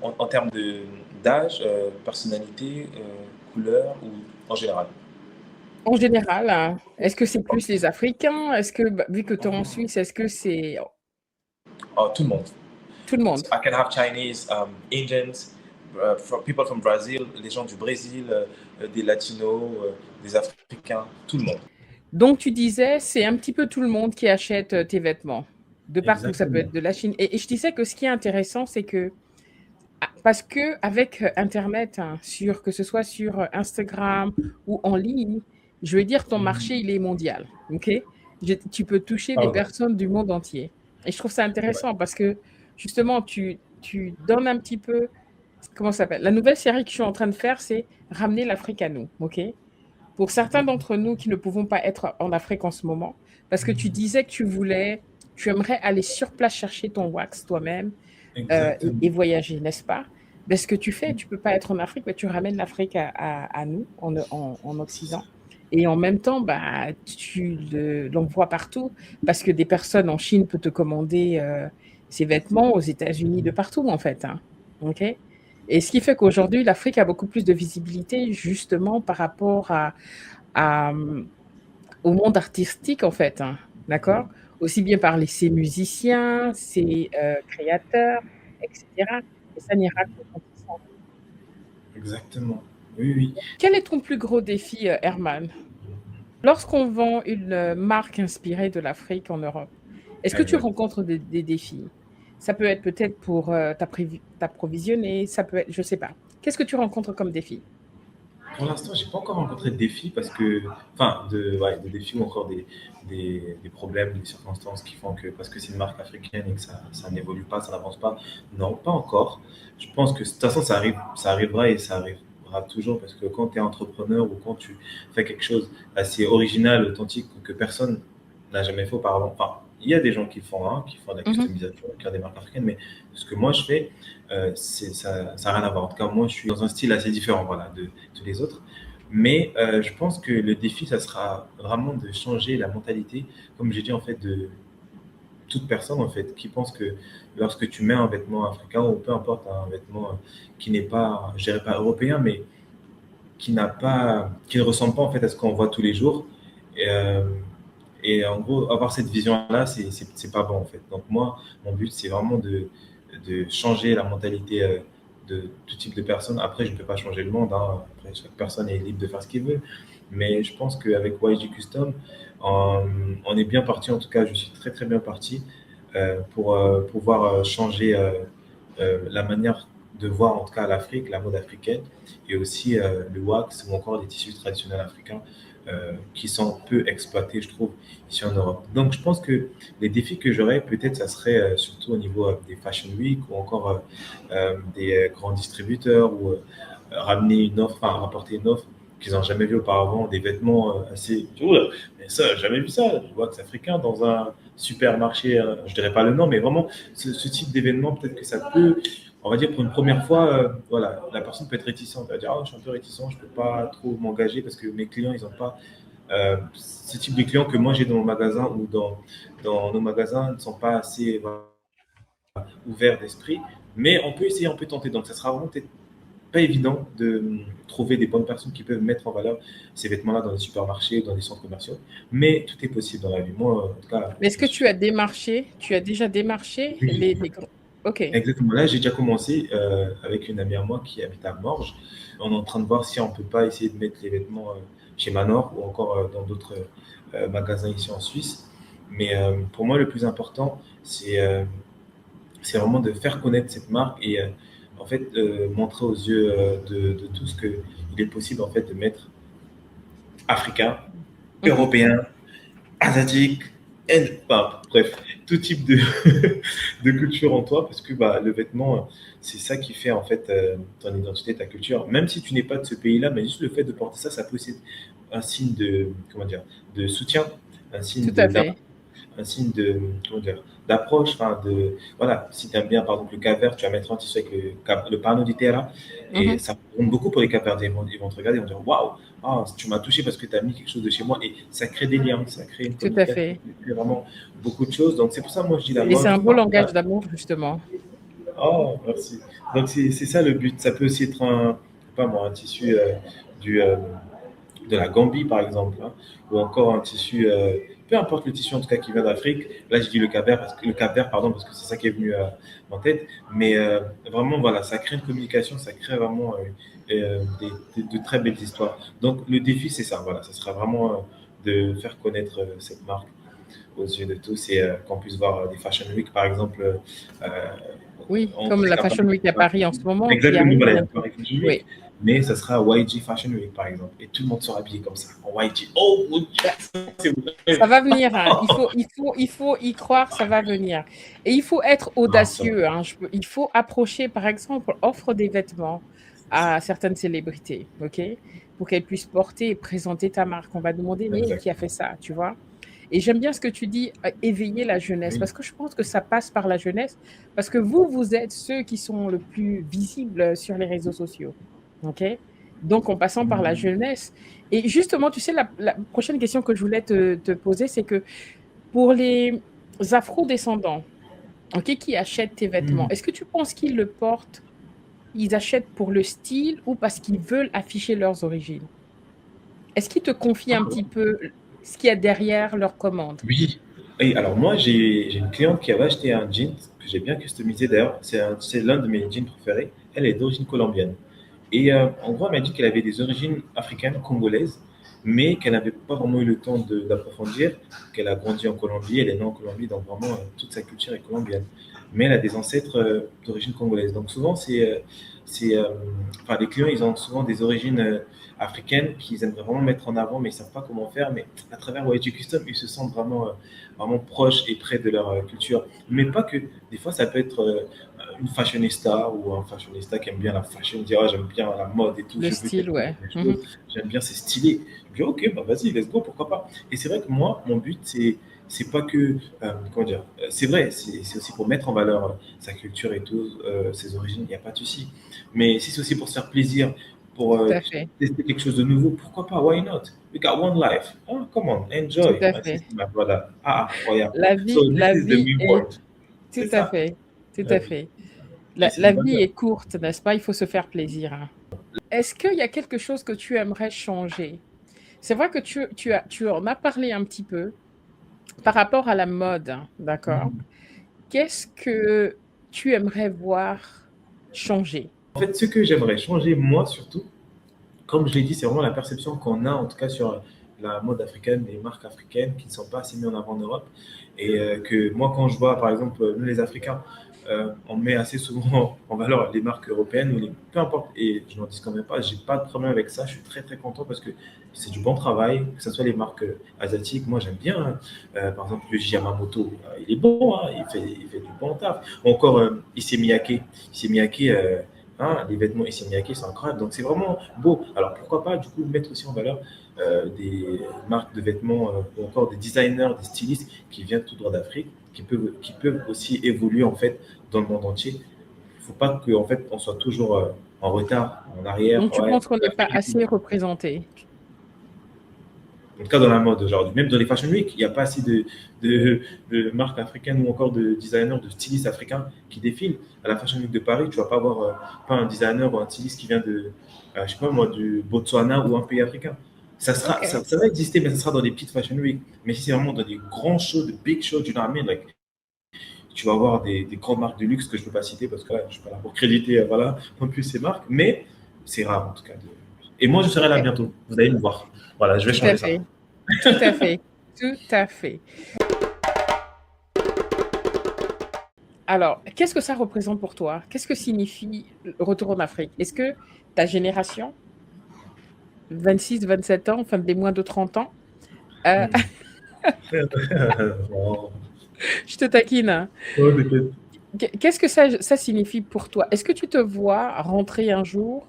On a en termes d'âge, personnalité, couleur ou en général. En général, hein, est-ce que c'est plus les Africains? Est-ce que, bah, vu que tu es en Suisse, est-ce que c'est Oh, tout le monde. tout le So monde? I can have Chinese, Indians, people from Brazil, les gens du Brésil, des Latinos, des Africains, tout le monde. Donc tu disais, c'est un petit peu tout le monde qui achète, tes vêtements, de partout. Ça peut être Exactement. de la Chine et je disais que ce qui est intéressant, c'est que parce qu'avec, internet, hein, que ce soit sur, Instagram ou en ligne, je veux dire ton marché, il est mondial, OK? Tu peux toucher Ah des ouais. personnes du monde entier et je trouve ça Ouais. intéressant parce que justement tu donnes un petit peu comment ça s'appelle? La nouvelle série que je suis en train de faire, c'est ramener l'Afrique à nous, OK? Pour certains d'entre nous qui ne pouvons pas être en Afrique en ce moment, parce que tu disais que tu aimerais aller sur place chercher ton wax toi-même et Exactement. voyager, n'est-ce pas? Ben, ce que tu fais, tu peux pas être en Afrique, mais tu ramènes l'Afrique à nous, en Occident. Et en même temps, bah, tu l'envoies partout parce que des personnes en Chine peuvent te commander ces vêtements aux États-Unis, de partout, en fait, hein. OK? Et ce qui fait qu'aujourd'hui, l'Afrique a beaucoup plus de visibilité justement par rapport à, au monde artistique, en fait, hein, d'accord? Aussi bien par ses musiciens, ses créateurs, etc. Et ça n'ira que grandissant. Exactement. Oui, oui. Quel est ton plus gros défi, Herman? Lorsqu'on vend une marque inspirée de l'Afrique en Europe, est-ce que tu Exact. rencontres des défis? Ça peut être peut-être pour t'approvisionner, ça peut être, je sais pas. Qu'est-ce que tu rencontres comme défi? Pour l'instant, j'ai pas encore rencontré de défis parce que, enfin, ouais, de défis ou encore des problèmes, des circonstances qui font que, parce que c'est une marque africaine et que ça n'évolue pas, ça n'avance pas. Non, pas encore. Je pense que de toute façon, ça arrivera et ça arrivera toujours parce que quand tu es entrepreneur ou quand tu fais quelque chose assez original, authentique, que personne n'a jamais fait auparavant. Enfin, il y a des gens qui font, hein, qui font de la Mmh. customisation, qui ont des marques africaines, mais ce que moi je fais, ça n'a rien à voir. En tout cas, moi, je suis dans un style assez différent, voilà, de tous les autres. Mais je pense que le défi, ça sera vraiment de changer la mentalité, comme j'ai dit, en fait, de toute personne, en fait, qui pense que lorsque tu mets un vêtement africain ou peu importe, un vêtement qui n'est pas, je dirais pas européen, mais qui ne ressemble pas, en fait, à ce qu'on voit tous les jours. Et, euh, et en gros, avoir cette vision-là, c'est pas bon, en fait. Donc, moi, mon but, c'est vraiment de changer la mentalité de tout type de personnes. Après, je ne peux pas changer le monde, hein. Après, chaque personne est libre de faire ce qu'il veut. Mais je pense qu'avec YG Custom, on est bien parti. En tout cas, je suis très, très bien parti pour pouvoir changer la manière de voir, en tout cas, l'Afrique, la mode africaine, et aussi le wax ou encore les tissus traditionnels africains qui sont peu exploités, je trouve, ici en Europe. Donc, je pense que les défis que j'aurais, peut-être, ça serait surtout au niveau des Fashion Week ou encore des grands distributeurs ou ramener une offre, enfin, rapporter une offre qu'ils n'ont jamais vu auparavant, des vêtements assez. Oula, mais ça, j'ai jamais vu ça. Je vois que c'est africain dans un supermarché, je dirais pas le nom, mais vraiment ce type d'événement, peut-être que ça peut, on va dire pour une première fois, voilà, la personne peut être réticente. Elle va dire, ah, je suis un peu réticent, je peux pas trop m'engager parce que mes clients, ils n'ont pas ce type de clients que moi j'ai dans mon magasin ou dans nos magasins ne sont pas assez voilà, ouverts d'esprit. Mais on peut essayer, on peut tenter. Donc, ça sera vraiment peut-être pas évident de trouver des bonnes personnes qui peuvent mettre en valeur ces vêtements-là dans les supermarchés, dans les centres commerciaux. Mais tout est possible dans la vie. Moi, en tout cas, Mais est-ce je que suis. tu as déjà démarché Oui, les grands? OK. exactement. Là, j'ai déjà commencé avec une amie à moi qui habite à Morges. On est en train de voir si on ne peut pas essayer de mettre les vêtements chez Manor ou encore dans d'autres magasins ici en Suisse. Mais pour moi, le plus important, c'est vraiment de faire connaître cette marque et en fait montrer aux yeux de tous qu'il est possible en fait de mettre africain, Mmh. européen, asiatique. enfin, bref, tout type de, de culture en toi, parce que bah, le vêtement, c'est ça qui fait en fait ton identité, ta culture. Même si tu n'es pas de ce pays-là, mais juste le fait de porter ça, ça peut aussi être un signe de, comment dire, de soutien, un signe Tout à d'amour, fait. un signe de, comment dire, d'approche, enfin de, voilà, si tu aimes bien par exemple le Cap Vert, tu vas mettre un tissu avec le panneau du terrain, et Mhm. ça compte beaucoup pour les Cap Verdiens. Ils vont te regarder, ils vont dire waouh, ah, tu m'as touché parce que tu as mis quelque chose de chez moi, et ça crée des liens, ça crée une Tout à communication, fait. ça crée vraiment beaucoup de choses. Donc c'est pour ça, moi je dis la Et c'est mode. un beau langage d'amour, justement. Oh, merci. Donc c'est ça le but. Ça peut aussi être un, pas moi, un tissu du, de la Gambie, par exemple, hein, ou encore un tissu, peu importe le tissu en tout cas qui vient d'Afrique. Là, je dis le Cap Vert, pardon, parce que c'est ça qui est venu en tête. Mais vraiment, voilà, ça crée une communication, ça crée vraiment de très belles histoires. Donc, le défi, c'est ça, voilà, ça sera vraiment de faire connaître cette marque aux yeux de tous et qu'on puisse voir des Fashion Week, par exemple. Oui, On comme serait la capable Fashion de Week à faire Paris en ce moment, qui exactement, arrive voilà, il y a bientôt. Paris Fashion Week, Oui. mais ça sera YG Fashion Week, par exemple, et tout le monde sera habillé comme ça, en YG. Oh mon Dieu, Bah, c'est ça vrai. va venir, hein. Il faut y croire, ça va venir. Et il faut être Non, ça va. audacieux, hein. Il faut approcher, par exemple, offre des vêtements à certaines célébrités, ok? Pour qu'elles puissent porter et présenter ta marque. On va demander, mais qui a fait Exactement. ça, tu vois? Et j'aime bien ce que tu dis, éveiller la jeunesse, Oui. parce que je pense que ça passe par la jeunesse, parce que vous, vous êtes ceux qui sont le plus visibles sur les réseaux sociaux, ok? Donc, en passant par la Mhm. jeunesse. Et justement, tu sais, la prochaine question que je voulais te poser, c'est que pour les afro-descendants, ok, qui achètent tes vêtements, Mhm. est-ce que tu penses qu'ils le portent, ils achètent pour le style ou parce qu'ils veulent afficher leurs origines? Est-ce qu'ils te confient un petit peu ce qu'il y a derrière leur commande? Oui. Et alors moi, j'ai une cliente qui avait acheté un jean que j'ai bien customisé d'ailleurs. C'est l'un de mes jeans préférés. Elle est d'origine colombienne. Et en gros, elle m'a dit qu'elle avait des origines africaines, congolaises, mais qu'elle n'avait pas vraiment eu le temps d'approfondir, qu'elle a grandi en Colombie, elle est née en Colombie, donc vraiment toute sa culture est colombienne. Mais elle a des ancêtres d'origine congolaise. Donc souvent, enfin, les clients, ils ont souvent des origines africaines qu'ils aimeraient vraiment mettre en avant, mais ils ne savent pas comment faire. Mais à travers YG Custom, ils se sentent vraiment proches et près de leur culture. Mais pas que. Des fois, ça peut être une fashionista ou un fashionista qui aime bien la fashion, dire ah, j'aime bien la mode et tout, Le je veux telle style, ouais. chose, j'aime bien, c'est stylé. Je dis ok, bah vas-y, let's go, pourquoi pas. Et c'est vrai que moi, mon but, c'est pas que, comment dire, c'est vrai, c'est aussi pour mettre en valeur sa culture et tout, ses origines, il n'y a pas de souci. Mais si c'est aussi pour se faire plaisir, pour Tout à fait, tester quelque chose de nouveau, pourquoi pas, why not? We got one life. Oh, come on, tout enjoy, à my fait. sister, my brother. Ah, oh yeah. So this La is the vie main est word. tout C'est à ça, fait, tout la à vie. fait. Et c'est La une bonne vie chose. est courte, n'est-ce pas? Il faut se faire plaisir, hein. Est-ce qu'il y a quelque chose que tu aimerais changer? C'est vrai que tu en as parlé un petit peu par rapport à la mode, hein, d'accord? Qu'est-ce que tu aimerais voir changer? En fait, ce que j'aimerais changer, moi surtout, comme je l'ai dit, c'est vraiment la perception qu'on a, en tout cas sur la mode africaine, les marques africaines qui ne sont pas assez mises en avant en Europe. Et que moi, quand je vois, par exemple, nous les Africains, on met assez souvent en valeur les marques européennes, ou peu importe, et je n'en dis quand même pas, j'ai pas de problème avec ça, je suis très très content parce que c'est du bon travail, que ce soit les marques asiatiques, moi j'aime bien, hein. Par exemple le Yamamoto, il est bon, hein, il fait du bon taf. Ou encore Issey Miyake hein, les vêtements Issey Miyake sont incroyables, donc c'est vraiment beau. Alors pourquoi pas du coup mettre aussi en valeur des marques de vêtements ou encore des designers, des stylistes qui viennent tout droit d'Afrique, qui peuvent aussi évoluer en fait dans le monde entier. Il ne faut pas qu'en fait on soit toujours en retard, en arrière. Donc tu Ouais, penses qu'on n'est pas l'Afrique et tout. assez représenté? En tout cas dans la mode aujourd'hui, même dans les Fashion Week, il n'y a pas assez de, de marques africaines ou encore de designers, de stylistes africains qui défilent. À la Fashion Week de Paris, tu ne vas pas avoir pas un designer ou un styliste qui vient de, je sais pas moi, du Botswana ou un pays africain. OK. Ça va exister, mais ça sera dans des petites Fashion Week. Mais si c'est vraiment dans des grands shows, de big shows, du know what I mean, like, tu vas avoir des grandes marques de luxe que je ne peux pas citer parce que là, je ne suis pas là pour créditer voilà, non plus ces marques, mais c'est rare en tout cas. Et moi, je serai là OK. bientôt. Vous allez me voir. Voilà, je vais Tout à changer ça. fait, tout à fait, tout à fait. Alors, qu'est-ce que ça représente pour toi? Qu'est-ce que signifie le retour en Afrique? Est-ce que ta génération, 26, 27 ans, enfin des moins de 30 ans, heu, Hmm. Non, Je te taquine, hein. non, t'inquiète. Qu'est-ce que ça signifie pour toi? Est-ce que tu te vois rentrer un jour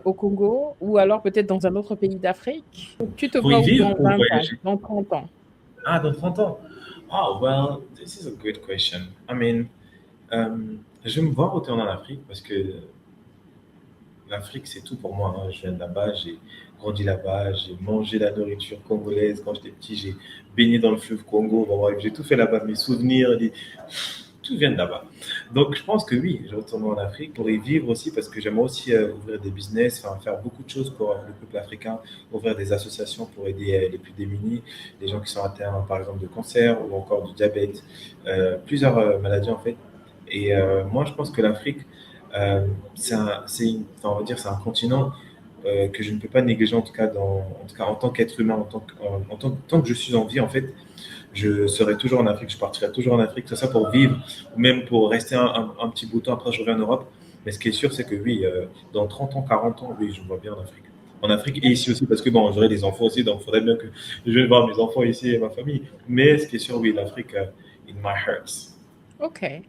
au Congo ou alors peut-être dans un autre pays d'Afrique? Tu te Pour vois y où vivre, dans pour 20 ans, voyager. dans 30 ans? Ah, dans 30 ans. Oh, well, this is a good question. I mean, je vais me voir retourner en Afrique parce que l'Afrique, c'est tout pour moi, hein. Je viens de là-bas, j'ai grandi là-bas, j'ai mangé la nourriture congolaise quand j'étais petit, j'ai baigné dans le fleuve Congo. Bon, bref, j'ai tout fait là-bas, mes souvenirs, tout vient de là-bas. Donc, je pense que oui, je retourne en Afrique pour y vivre aussi parce que j'aimerais aussi ouvrir des business, enfin, faire beaucoup de choses pour le peuple africain, ouvrir des associations pour aider les plus démunis, les gens qui sont atteints, par exemple, de cancer ou encore du diabète, plusieurs maladies en fait. Et moi, je pense que l'Afrique, enfin, on va dire, c'est un continent que je ne peux pas négliger en tout cas, en tout cas en tant qu'être humain, tant que je suis en vie en fait, je serai toujours en Afrique, je partirai toujours en Afrique, que ce soit pour vivre ou même pour rester un petit bout de temps après je reviens en Europe. Mais ce qui est sûr, c'est que oui, dans 30 ans, 40 ans, oui, je me vois bien en Afrique. En Afrique et ici aussi, parce que bon, j'aurai des enfants aussi, donc il faudrait bien que je vais voir mes enfants ici et ma famille. Mais ce qui est sûr, oui, l'Afrique, in my heart. OK,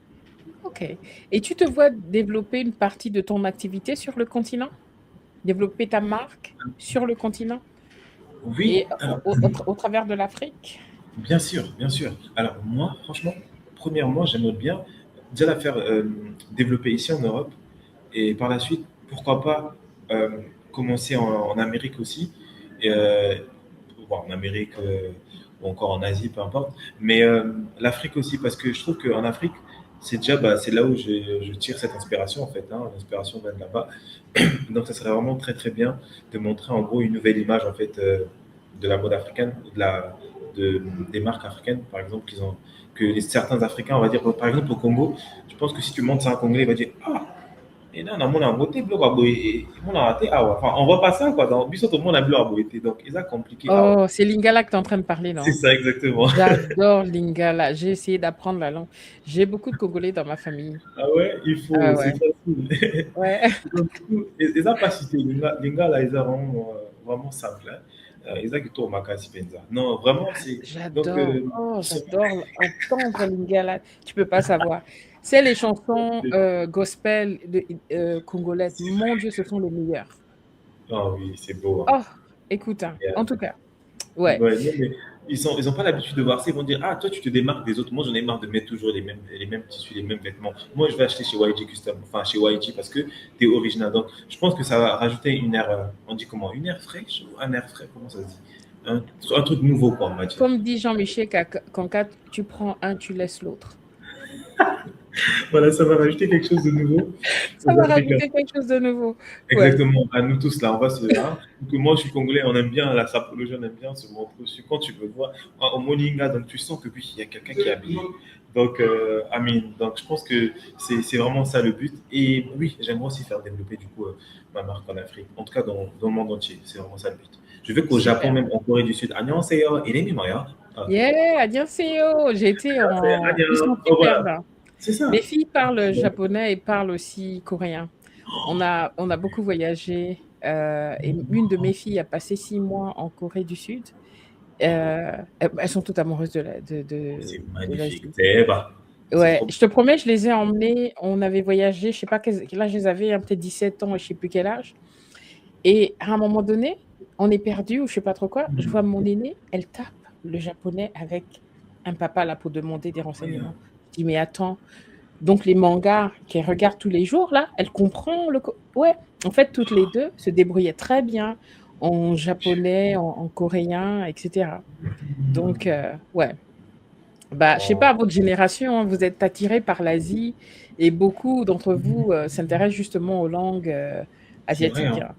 OK. Et tu te vois développer une partie de ton activité sur le continent? Développer ta marque sur le continent Oui, et alors, au travers de l'Afrique? bien sûr, bien sûr. Alors moi, franchement, premièrement, j'aimerais bien déjà la faire développer ici en Europe et par la suite, pourquoi pas commencer en Amérique aussi, et, bon, en Amérique ou encore en Asie, peu importe, mais l'Afrique aussi, parce que je trouve qu'en Afrique, c'est déjà bah, c'est là où je tire cette inspiration en fait, hein, l'inspiration vient de là-bas. Donc ça serait vraiment très très bien de montrer en gros une nouvelle image en fait de la mode africaine, des marques africaines par exemple certains Africains, on va dire par exemple au Congo, je pense que si tu montres ça à un Congolais, il va dire ah et non, on a voté bloc à boy, on a raté ah ouais. Enfin on voit pas ça quoi, dans but tout le monde a bloc à boy, donc ils ont compliqué ah ouais. Oh, c'est Lingala que tu es en train de parler, C'est non? ça exactement. J'adore Lingala. J'ai essayé d'apprendre la langue. J'ai beaucoup de Congolais dans ma famille. Ah ouais, il Ah faut, c'est ouais, facile. ouais, Donc, du coup, ils n'ont pas cité les gars là, ils ont vraiment, vraiment simple. Hein. Ils ont qui tournent ma case Penza. Non, vraiment, c'est. Donc, j'adore. Oh, j'adore entendre Lingala. Tu peux pas savoir. C'est les chansons gospel congolaises. c'est Mon vrai. Dieu, ce sont les meilleures. Ah oui, c'est beau. Hein. Oh, écoute, hein, Et, en tout cas, ouais. ouais, non, mais ils ont pas l'habitude de voir ça. Ils vont dire, ah, toi, tu te démarques des autres. Moi, j'en ai marre de mettre toujours les mêmes tissus, les mêmes vêtements. Moi, je vais acheter chez YG Custom, enfin, chez YG parce que tu es original. Donc, je pense que ça va rajouter une air, on dit comment, une air fraîche ou un air frais, comment ça se dit? Un truc nouveau, quoi, on va dire. Comme dit Jean-Michel, quand tu prends un, tu laisses l'autre. Voilà, ça va rajouter quelque chose de nouveau Ça aux va Africains. rajouter quelque chose de nouveau. Ouais. Exactement, à nous tous là, on va se. Hein, que moi je suis congolais, on aime bien la sapologie, on aime bien se montrer aussi. Quand tu veux voir au Moninga, donc tu sens que oui, il y a quelqu'un qui est habillé. Donc, Amine, donc je pense que c'est vraiment ça le but. Et oui, j'aimerais aussi faire développer du coup ma marque en Afrique, en tout cas dans le monde entier. C'est vraiment ça le but. Je veux qu'au Japon, Super. même en Corée du Sud, annyeonghaseyo, 이름이 Ah, Yeah, annyeonghaseyo. J'ai été annyeong. Ils sont Oh, super voilà, là. c'est Mes ça. filles parlent japonais et parlent aussi coréen. On a beaucoup voyagé et une de mes filles a passé 6 mois en Corée du Sud. Elles sont toutes amoureuses C'est de magnifique. l'Asie. C'est bah, c'est Ouais, trop beau. je te promets, je les ai emmenées. On avait voyagé, je sais pas quel âge elles avaient, hein, peut-être 17 ans et je sais plus quel âge. Et à un moment donné, on est perdu ou je sais pas trop quoi. Je vois mon aînée, elle tape le japonais avec un papa là pour demander des renseignements. Je dis mais attends, donc les mangas qu'elle regarde tous les jours là, elle comprend ouais. En fait, toutes les deux se débrouillaient très bien en japonais, en coréen, etc. Donc ouais. Bah, je sais pas, Oh. à votre génération, hein, vous êtes attirés par l'Asie et beaucoup d'entre vous s'intéressent justement aux langues C'est vrai, asiatiques, hein. hein.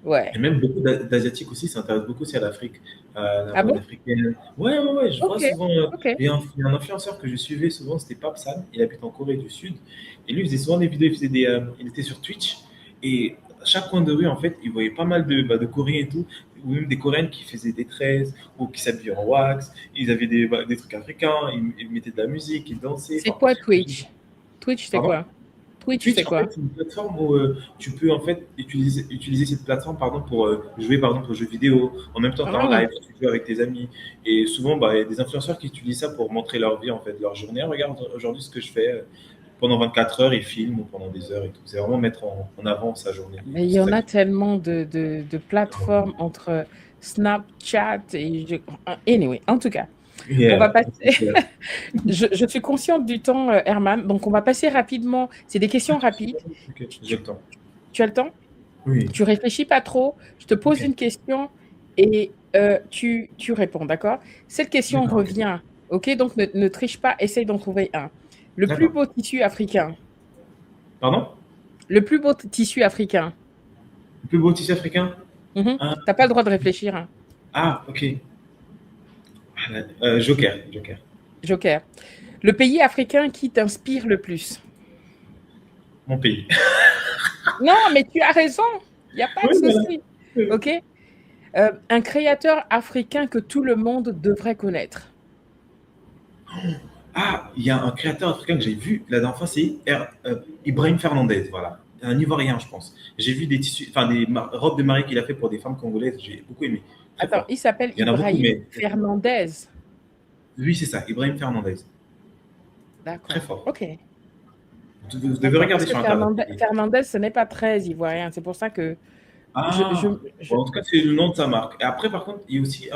Ouais. Et même beaucoup d'Asiatiques aussi s'intéressent beaucoup aussi à l'Afrique, à la Ah mode bon? africaine. Ouais, ouais, ouais, je vois Ok, souvent. ok. Il y a un influenceur que je suivais souvent, c'était Papsan, il habite en Corée du Sud. Et lui, il faisait souvent des vidéos, il était sur Twitch. Et à chaque coin de rue, en fait, il voyait pas mal de Coréens et tout, ou même des Coréennes qui faisaient des tresses, ou qui s'habillaient en wax. Ils avaient des trucs africains, ils mettaient de la musique, ils dansaient. C'est Enfin, quoi Twitch? Twitch, c'est pardon? quoi? Twitch, c'est Twitch, en quoi? fait, c'est une plateforme où tu peux en fait utiliser cette plateforme pardon, pour jouer par exemple aux jeux vidéo. En même temps, tu es en Ah, live, tu joues avec tes amis. Et souvent, bah, il y a des influenceurs qui utilisent ça pour montrer leur vie, en fait, leur journée. Regarde aujourd'hui ce que je fais. Pendant 24 heures, ils filment pendant des heures et tout. C'est vraiment mettre en avant sa journée. mais il y C'est en ça a qui tellement de plateformes entre Snapchat et anyway, en tout cas, on va Yeah, c'est passer. clair. Je suis consciente du temps, Herman, donc on va passer rapidement. C'est des questions rapides. Ok, j'ai Tu, le temps. tu as le temps? Oui, Tu réfléchis pas trop. Je te ok, pose une question et tu réponds, d'accord? Cette question d'accord, ok. revient, ok? Donc ne triche pas, essaye d'en trouver un. Le plus D'accord. beau tissu africain. Pardon? Le plus beau tissu africain. Le plus beau tissu africain? Mhm. Ah, T'as pas le droit de réfléchir, hein. ok. Joker, Joker. Joker. Le pays africain qui t'inspire le plus. Mon pays. Non, mais tu as raison. Il n'y a pas de Oui, voilà. souci. OK? Un créateur africain que tout le monde devrait connaître. Ah, il y a un créateur africain que j'ai vu la dernière fois, c'est Ibrahim Fernandez, voilà. Un Ivoirien, je pense. J'ai vu des tissus, enfin des robes de mariée qu'il a fait pour des femmes congolaises. J'ai beaucoup aimé. Très Attends, fort. il s'appelle Il y en a beaucoup, Ibrahim mais Fernandez. lui, c'est ça, Ibrahim Fernandez. Très D'accord. fort. OK. Vous devez D'accord. Parce regarder que sur Internet. Fernandez, ce n'est pas très ivoirien. C'est pour ça que je, je, Ah, je- bon, en tout cas, c'est le nom de sa marque. Et après, par contre, il y a aussi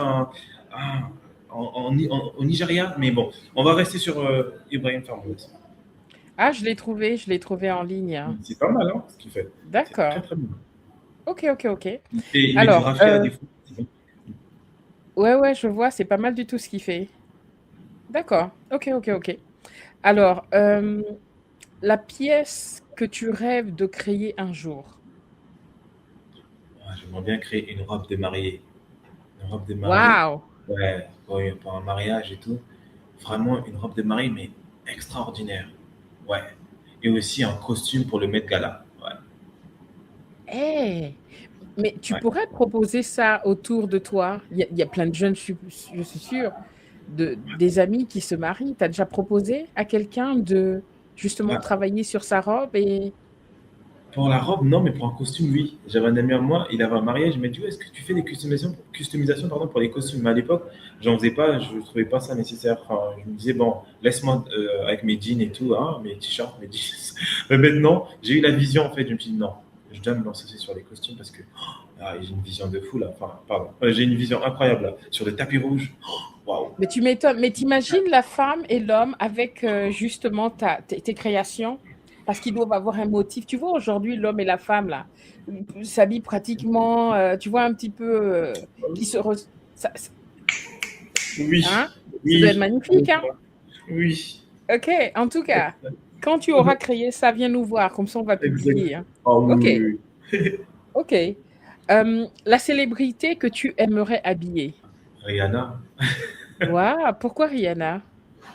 au Nigeria, mais bon, on va rester sur Ibrahim Fernandez. Ah, je l'ai trouvé en ligne, hein. C'est pas mal, hein, ce qu'il fait. C'est très, D'accord. très bien. OK, OK, OK. Et il met du Alors, raffia à des fois. C'est bon. ouais, ouais, je vois, c'est pas mal du tout ce qu'il fait. D'accord. OK, OK, OK. Alors, la pièce que tu rêves de créer un jour. Ah, j'aimerais bien créer une robe de mariée. Une robe de mariée, Waouh! ouais, pour un mariage et tout. Vraiment une robe de mariée, mais extraordinaire. Ouais. Et aussi un costume pour le Met Gala. Ouais, Eh! Mais tu ouais. pourrais proposer ça autour de toi. Il y a plein de jeunes, je suis sûre, des amis qui se marient. Tu as déjà proposé à quelqu'un de justement Ah, travailler sur sa robe et pour la robe, non, mais pour un costume, oui. J'avais un ami à moi, il avait un mariage, il m'a dit, ouais, est-ce que tu fais des customisations pardon, pour les costumes? Mais à l'époque, j'en faisais pas, je ne trouvais pas ça nécessaire. Enfin, je me disais, bon, laisse-moi avec mes jeans et tout, hein, mes t-shirts, mes jeans. Mais maintenant, j'ai eu la vision, en fait, je me suis dit, non, je dois me lancer sur les costumes parce que j'ai une vision de fou, là. Enfin, pardon, j'ai une vision incroyable, là, sur le tapis rouge. Waouh! mais tu m'étonnes, mais t'imagines la femme et l'homme avec justement tes créations, parce qu'ils doivent avoir un motif. Tu vois, aujourd'hui, l'homme et la femme, là, s'habillent pratiquement, tu vois, un petit peu, qui se... Oui, Hein? Ça doit être oui, magnifique, hein? oui, OK, en tout cas, quand tu auras créé ça, viens nous voir, comme ça on va exact. publier, hein. Ah OK, oui, oui, oui. OK. La célébrité que tu aimerais habiller? Rihanna. Waouh, pourquoi Rihanna?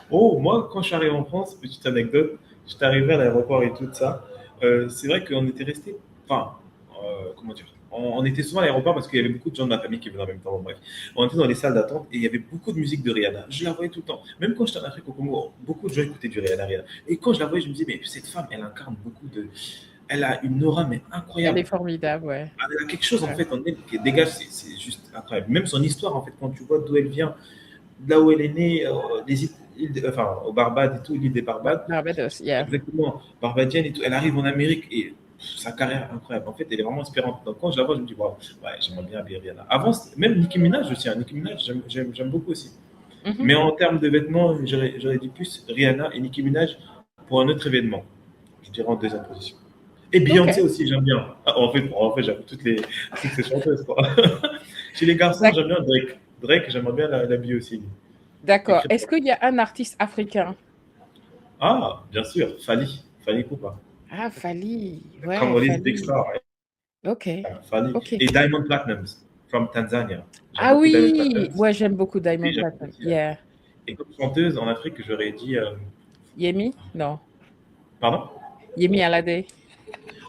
Oh, moi, quand je suis arrivé en France, petite anecdote, j'étais arrivé à l'aéroport et tout ça. C'est vrai qu'on était resté. Enfin, comment dire? On était souvent à l'aéroport parce qu'il y avait beaucoup de gens de ma famille qui venaient en même temps. Bon, bref, on était dans les salles d'attente et il y avait beaucoup de musique de Rihanna. Je la voyais tout le temps. Même quand j'étais en Afrique au Congo, beaucoup de gens écoutaient du Rihanna, Rihanna. Et quand je la voyais, je me disais, mais cette femme, elle incarne beaucoup de. Elle a une aura, mais Elle est incroyable. formidable, ouais. Elle a quelque chose, en Ouais. fait, en elle qui dégage. C'est juste incroyable. Même son histoire, en fait, quand tu vois d'où elle vient, là où elle est née, enfin, au Barbade et tout, l'île des Barbades, Barbados, yeah. exactement, barbadienne et tout, elle arrive en Amérique et sa carrière incroyable. En fait, elle est vraiment inspirante. Donc, quand je la vois, je me dis, wow, ouais, j'aimerais bien habiller Rihanna. Avant, même Nicki Minaj aussi, hein. Nicki Minaj, j'aime beaucoup aussi. Mhm. Mais en termes de vêtements, j'aurais dit plus Rihanna et Nicki Minaj pour un autre événement. Je dirais en deuxième position. Et Beyoncé OK, aussi, j'aime bien. Ah, en fait j'aime toutes ces chanteuses, quoi. Chez les garçons, D'ac- j'aime bien Drake. Drake, j'aimerais bien l'habiller aussi. d'accord. Écrit Est-ce qu'il y a un artiste africain? Ah, bien sûr, Fali Poupa. Ah, Fally, ouais, Congolese Big Fally. Star, OK, ouais, Fali. OK. Et Diamond Platnumz, from Tanzania. J'aime Ah beaucoup Diamond oui, Platnumz. ouais, j'aime beaucoup Et Diamond j'aime Platnumz. aussi, Yeah. et comme chanteuse en Afrique, j'aurais dit. Yemi? Non. Pardon? Yemi Alade.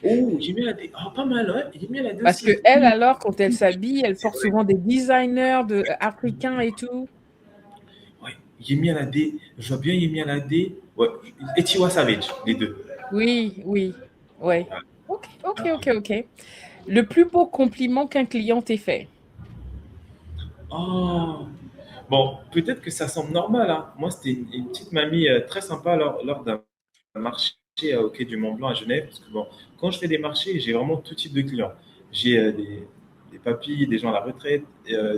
Oh, Jimmy Alade. Ah, pas mal, ouais. Jimmy Alade Parce que aussi. elle, alors, quand elle s'habille, elle C'est porte vrai. souvent des designers africains et tout. Ouais. Yemi Alade, je vois bien Yemi Alade. Ouais. Et Tiwa Savage, les deux. Oui, oui, ouais. Ah, OK, OK, ah. OK, OK. Le plus beau compliment qu'un client t'ait fait? Oh, bon, peut-être que ça semble normal, hein. Moi, c'était une petite mamie très sympa lors d'un marché au quai du Mont-Blanc à Genève. Parce que bon, quand je fais des marchés, j'ai vraiment tout type de clients. J'ai des papis, des gens à la retraite,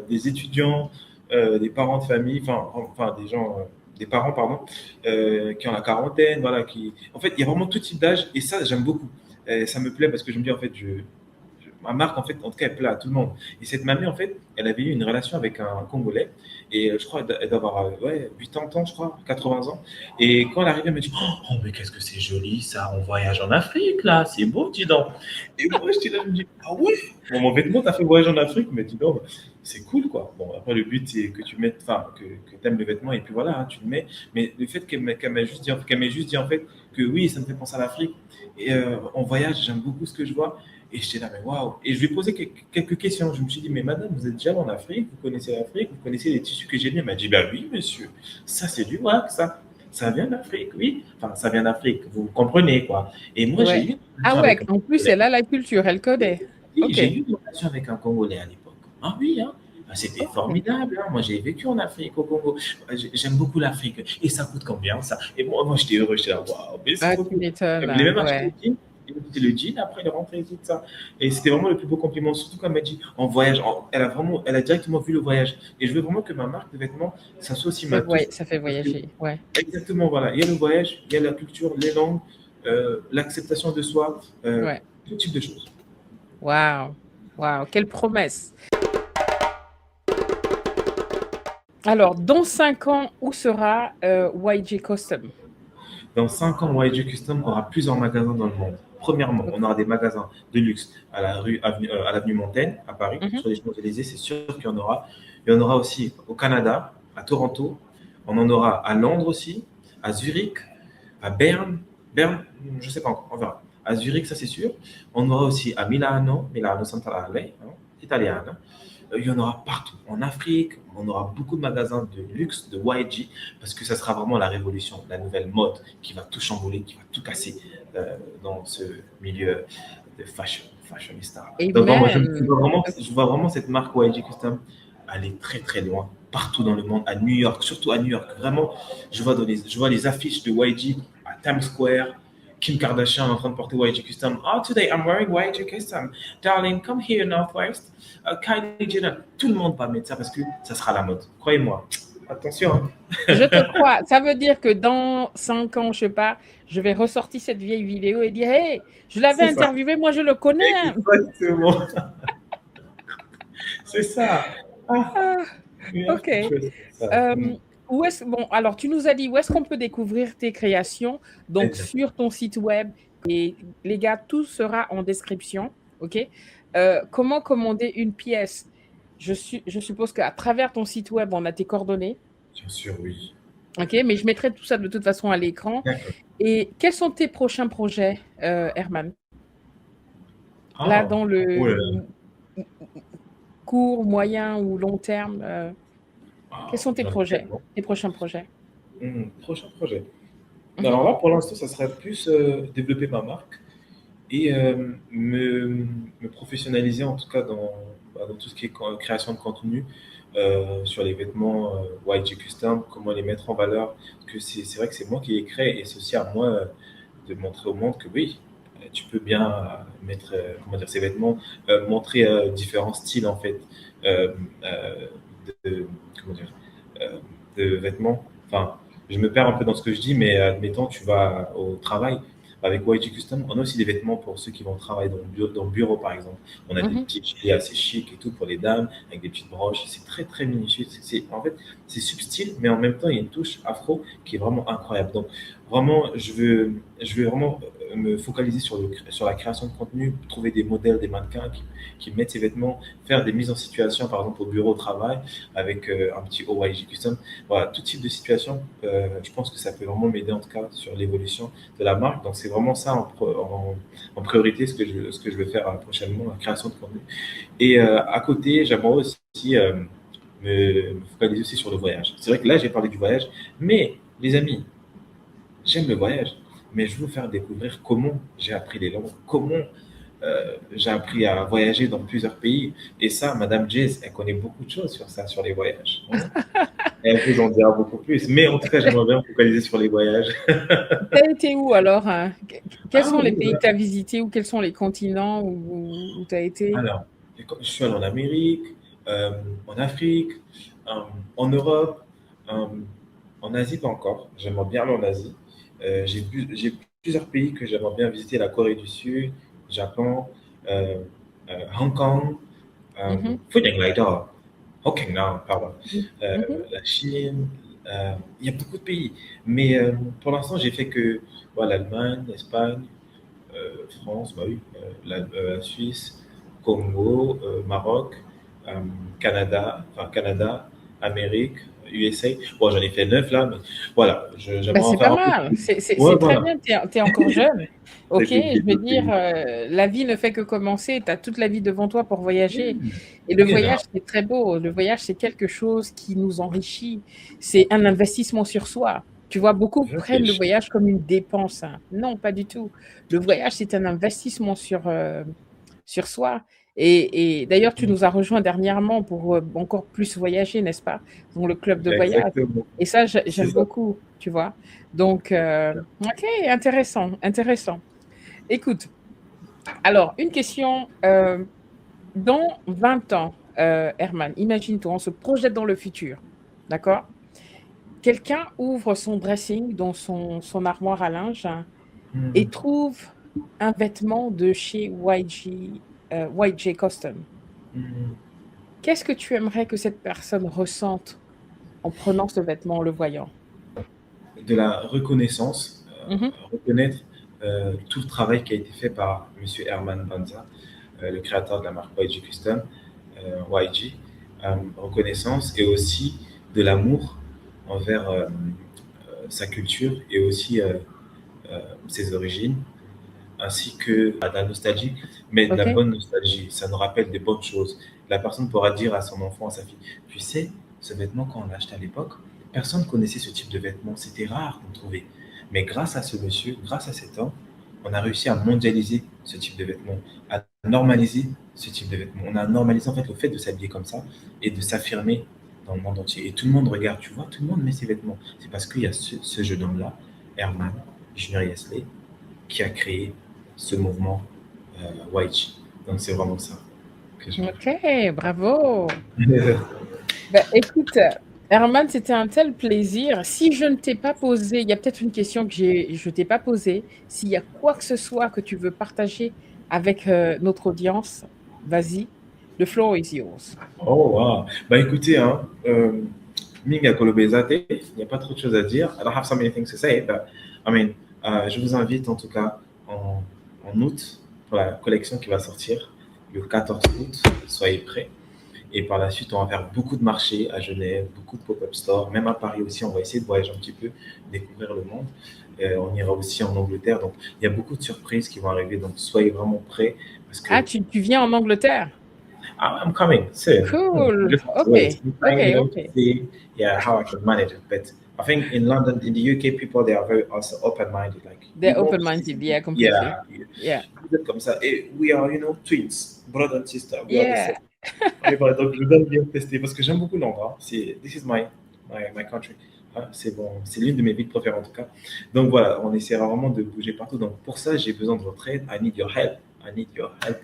des étudiants, des parents de famille, enfin des gens, des parents, pardon, qui ont la quarantaine, voilà, En fait, il y a vraiment tout type d'âge et ça, j'aime beaucoup. Ça me plaît parce que je me dis, en fait, ma marque, en fait, en tout cas, elle plaît à tout le monde. Et cette mamie, en fait, elle avait eu une relation avec un Congolais. Et je crois qu'elle doit avoir ouais, 80 ans, je crois, 80 ans. Et quand elle arrivait, elle me dit, oh, mais qu'est-ce que c'est joli, ça, on voyage en Afrique, là, c'est beau, dis donc. Et moi, j'étais là, je me dis, ah ouais, bon, mon vêtement, t'as fait voyage en Afrique, mais dis donc, c'est cool, quoi. Bon, après, le but, c'est que tu mettes, enfin, que tu aimes le vêtement, et puis voilà, hein, tu le mets. Mais le fait qu'elle m'ait juste dit, en fait, que oui, ça me fait penser à l'Afrique. Et en voyage, j'aime beaucoup ce que je vois. Et j'étais là, mais waouh! Et je lui ai posé quelques questions. Je me suis dit, mais madame, vous êtes déjà en Afrique, vous connaissez l'Afrique, vous connaissez les tissus que j'ai mis. Elle m'a dit, bah oui, monsieur, ça c'est du wax, ça. Ça vient d'Afrique, oui. Enfin, ça vient d'Afrique, vous comprenez, quoi. Et moi, j'ai eu Ouais. une Ah relation ouais, avec un en plus, Congolais. elle a la culture, elle connaît. Oui, OK. j'ai eu une relation avec un Congolais à l'époque. Ah oui, hein. Ah, c'était Oh. formidable, hein. Moi, j'ai vécu en Afrique, au Congo. J'aime beaucoup l'Afrique. Et ça coûte combien, ça? Et moi j'étais heureux. J'étais là, waouh, mais c'est Ah, trop tu cool. Il m'étonnes, voulait même acheter le ouais. jean. Il m'a acheté le jean, après, il est rentré et tout ça. Et c'était vraiment le plus beau compliment. Surtout quand elle m'a dit, en voyage, elle a directement vu le voyage. Et je veux vraiment que ma marque de vêtements, ça soit aussi ma touche. Ça fait Parce que, voyager, ouais. exactement, voilà. Il y a le voyage, il y a la culture, les langues, l'acceptation de soi, Ouais. tout type de choses. Waouh, waouh, quelle promesse. Alors, dans 5 ans, où sera, YG Custom? Dans 5 ans, YG Custom aura plusieurs magasins dans le monde. Premièrement, on aura des magasins de luxe à l'avenue Montaigne, à Paris, Mmh. sur les Champs-Élysées, c'est sûr qu'il y en aura. Il y en aura aussi au Canada, à Toronto. On en aura à Londres aussi, à Zurich, à Berne. Berne, je ne sais pas encore, on verra. À Zurich, ça c'est sûr. On aura aussi à Milano, Milano Santarale, hein, italienne. Il y en aura partout. En Afrique, on aura beaucoup de magasins de luxe, de YG, parce que ça sera vraiment la révolution, la nouvelle mode qui va tout chambouler, qui va tout casser dans ce milieu de fashionista. Donc, moi, Amen. je vois vraiment cette marque YG Custom aller très, très loin, partout dans le monde, à New York, surtout à New York. Vraiment, je vois les affiches de YG à Times Square, Kim Kardashian en train de porter YG Custom. Oh, today I'm wearing YG Custom. Darling, come here, Northwest. Kylie Jenner. Tout le monde va mettre ça parce que ça sera la mode. Croyez-moi. Attention, hein. Je te crois. Ça veut dire que dans 5 ans, je sais pas, je vais ressortir cette vieille vidéo et dire: «Hey, je l'avais C'est ça. interviewé, moi je le connais, hein». Exactement. C'est ça. Ah, Ah, New York, OK. quelque chose comme ça. Hem, où est-ce bon, alors tu nous as dit où est-ce qu'on peut découvrir tes créations? Donc Exact. sur ton site web et les gars, tout sera en description, OK? Comment commander une pièce? Je suppose qu'à travers ton site web, on a tes coordonnées, Bien sûr, oui. OK? Mais je mettrai tout ça de toute façon à l'écran. D'accord. Et quels sont tes prochains projets, Herman? Là, Ah, dans oh le là là. court, moyen ou long terme, quels Ah, sont tes j'en ai projets, tellement. tes prochains projets? Prochain projet. Mmh. Alors là, pour l'instant, ça serait plus développer ma marque et me professionnaliser en tout cas dans tout ce qui est création de contenu sur les vêtements YG Custom, comment les mettre en valeur. Parce que c'est vrai que c'est moi qui les crée et c'est aussi à moi de montrer au monde que oui, tu peux bien mettre comment dire, ces vêtements, montrer différents styles en fait euh, euh, comment dire, euh, de vêtements. Enfin, je me perds un peu dans ce que je dis, mais admettons, tu vas au travail avec YG Custom, on a aussi des vêtements pour ceux qui vont travailler dans le bureau, par exemple. On a des Mmh. petits gilets assez chics et tout pour les dames, avec des petites broches. C'est très, très minutieux. En fait, c'est subtil, mais en même temps, il y a une touche afro qui est vraiment incroyable. Donc, vraiment, je veux vraiment me focaliser sur la création de contenu, trouver des modèles, des mannequins qui mettent ces vêtements, faire des mises en situation, par exemple, au bureau, au travail, avec un petit OYG Custom. Voilà, tout type de situation, je pense que ça peut vraiment m'aider, en tout cas, sur l'évolution de la marque. Donc, c'est vraiment ça en priorité, ce que je vais faire prochainement, la création de contenu. Et à côté, j'aimerais aussi me focaliser aussi sur le voyage. C'est vrai que là, j'ai parlé du voyage, mais les amis, j'aime le voyage. mais je veux vous faire découvrir comment j'ai appris les langues, comment j'ai appris à voyager dans plusieurs pays. Et ça, Madame Jazz, elle connaît beaucoup de choses sur ça, sur les voyages, hein. Elle vous en dira beaucoup plus. Mais en tout cas, j'aimerais bien me focaliser sur les voyages. Tu as été où alors, hein? Quels Ah sont les oui, pays que tu as visités ou quels sont les continents où tu as été? alors, je suis allé en Amérique, euh, en Afrique, euh, en Europe, euh, en Asie pas encore. J'aimerais bien aller en Asie. J'ai plusieurs pays que j'aimerais bien visiter, la Corée du Sud, Japon, euh, Hong Kong, euh, Mhm, Fujian Hokkien, pardon, euh, mhm. la Chine. Il y a beaucoup de pays. Mais pour l'instant, j'ai fait que voilà, l'Allemagne, l'Espagne, France, bah oui, la Suisse, Congo, Maroc, euh, Canada, Amérique, USA. Bon, j'en ai fait 9 là, mais voilà, Bah, j'aimerais en c'est faire pas un peu mal, plus. Ouais, c'est très voilà. bien, tu es encore jeune. Ça a Ok, été je veux d'autres dire, pays. la vie ne fait que commencer, tu as toute la vie devant toi pour voyager. Hmm, Et le you know, voyage, c'est très beau. Le voyage, c'est quelque chose qui nous enrichit. C'est un investissement sur soi. Tu vois, beaucoup je prennent le réfléchis. voyage comme une dépense, hein. Non, pas du tout. Le voyage, c'est un investissement sur soi. Et d'ailleurs, tu nous as rejoints dernièrement pour encore plus voyager, n'est-ce pas? Dans le club de voyage. Exactement. Et ça, C'est j'aime ça. beaucoup, tu vois. Donc, ok, intéressant, intéressant. Écoute, alors, une question. Dans 20 ans, Herman, imagine-toi, on se projette dans le futur, d'accord? Quelqu'un ouvre son dressing dans son armoire à linge, hein, Hmm, et trouve un vêtement de chez YG Custom. hmm. Qu'est-ce que tu aimerais que cette personne ressente en prenant ce vêtement, en le voyant? De la reconnaissance, Mhm, reconnaître tout le travail qui a été fait par Monsieur Herman Banza, le créateur de la marque YG Custom, YG, reconnaissance et aussi de l'amour envers sa culture et aussi ses origines, ainsi que de la nostalgie, mais de la ok. bonne nostalgie. Ça nous rappelle des bonnes choses. La personne pourra dire à son enfant, à sa fille, tu sais, ce vêtement quand on l'a acheté à l'époque, personne ne connaissait ce type de vêtement. C'était rare d'en trouver. Mais grâce à ce monsieur, grâce à cet homme, on a réussi à mondialiser ce type de vêtements, à normaliser ce type de vêtements. On a normalisé en fait le fait de s'habiller comme ça et de s'affirmer dans le monde entier. Et tout le monde regarde, tu vois, tout le monde met ses vêtements. C'est parce qu'il y a ce jeune homme-là, Herman Junior Yesley, qui a créé ce mouvement YG. Donc c'est vraiment ça que je Ok, bravo. veux. Ben, écoute, Herman, c'était un tel plaisir. Si je ne t'ai pas posé, il y a peut-être une question que je ne t'ai pas posée. S'il y a quoi que ce soit que tu veux partager avec notre audience, vas-y. The floor is yours. Oh, wow. Bah écoutez, hein, Minga Kolobezate, il n'y a pas trop de choses à dire. I don't have so many things to say, but I mean, je vous invite en tout cas en août pour la collection qui va sortir le 14 août. Soyez prêts. Et par la suite, on va faire beaucoup de marchés à Genève, beaucoup de pop-up stores, même à Paris aussi. On va essayer de voyager un petit peu, découvrir le monde. On ira aussi en Angleterre. Donc, il y a beaucoup de surprises qui vont arriver. Donc, soyez vraiment prêts parce que Ah, tu viens en Angleterre? I'm coming soon. I Cool. just have to Ok, wait. I'm ok, trying, ok. to see, yeah, how I can manage it. But I think in London, in the UK, people they are very also open-minded. Like you They're want to see open-minded. something, Yeah, completely. yeah, Yeah. comme ça. Et we are, twins, brother and sister. We are the Yeah. same. Et voilà, donc je donne bien tester parce que j'aime beaucoup l'endroit. This is my country. Hein, c'est bon, c'est l'une de mes villes préférées en tout cas. Donc voilà, on essaiera vraiment de bouger partout. Donc pour ça, j'ai besoin de votre aide. I need your help. I need your help,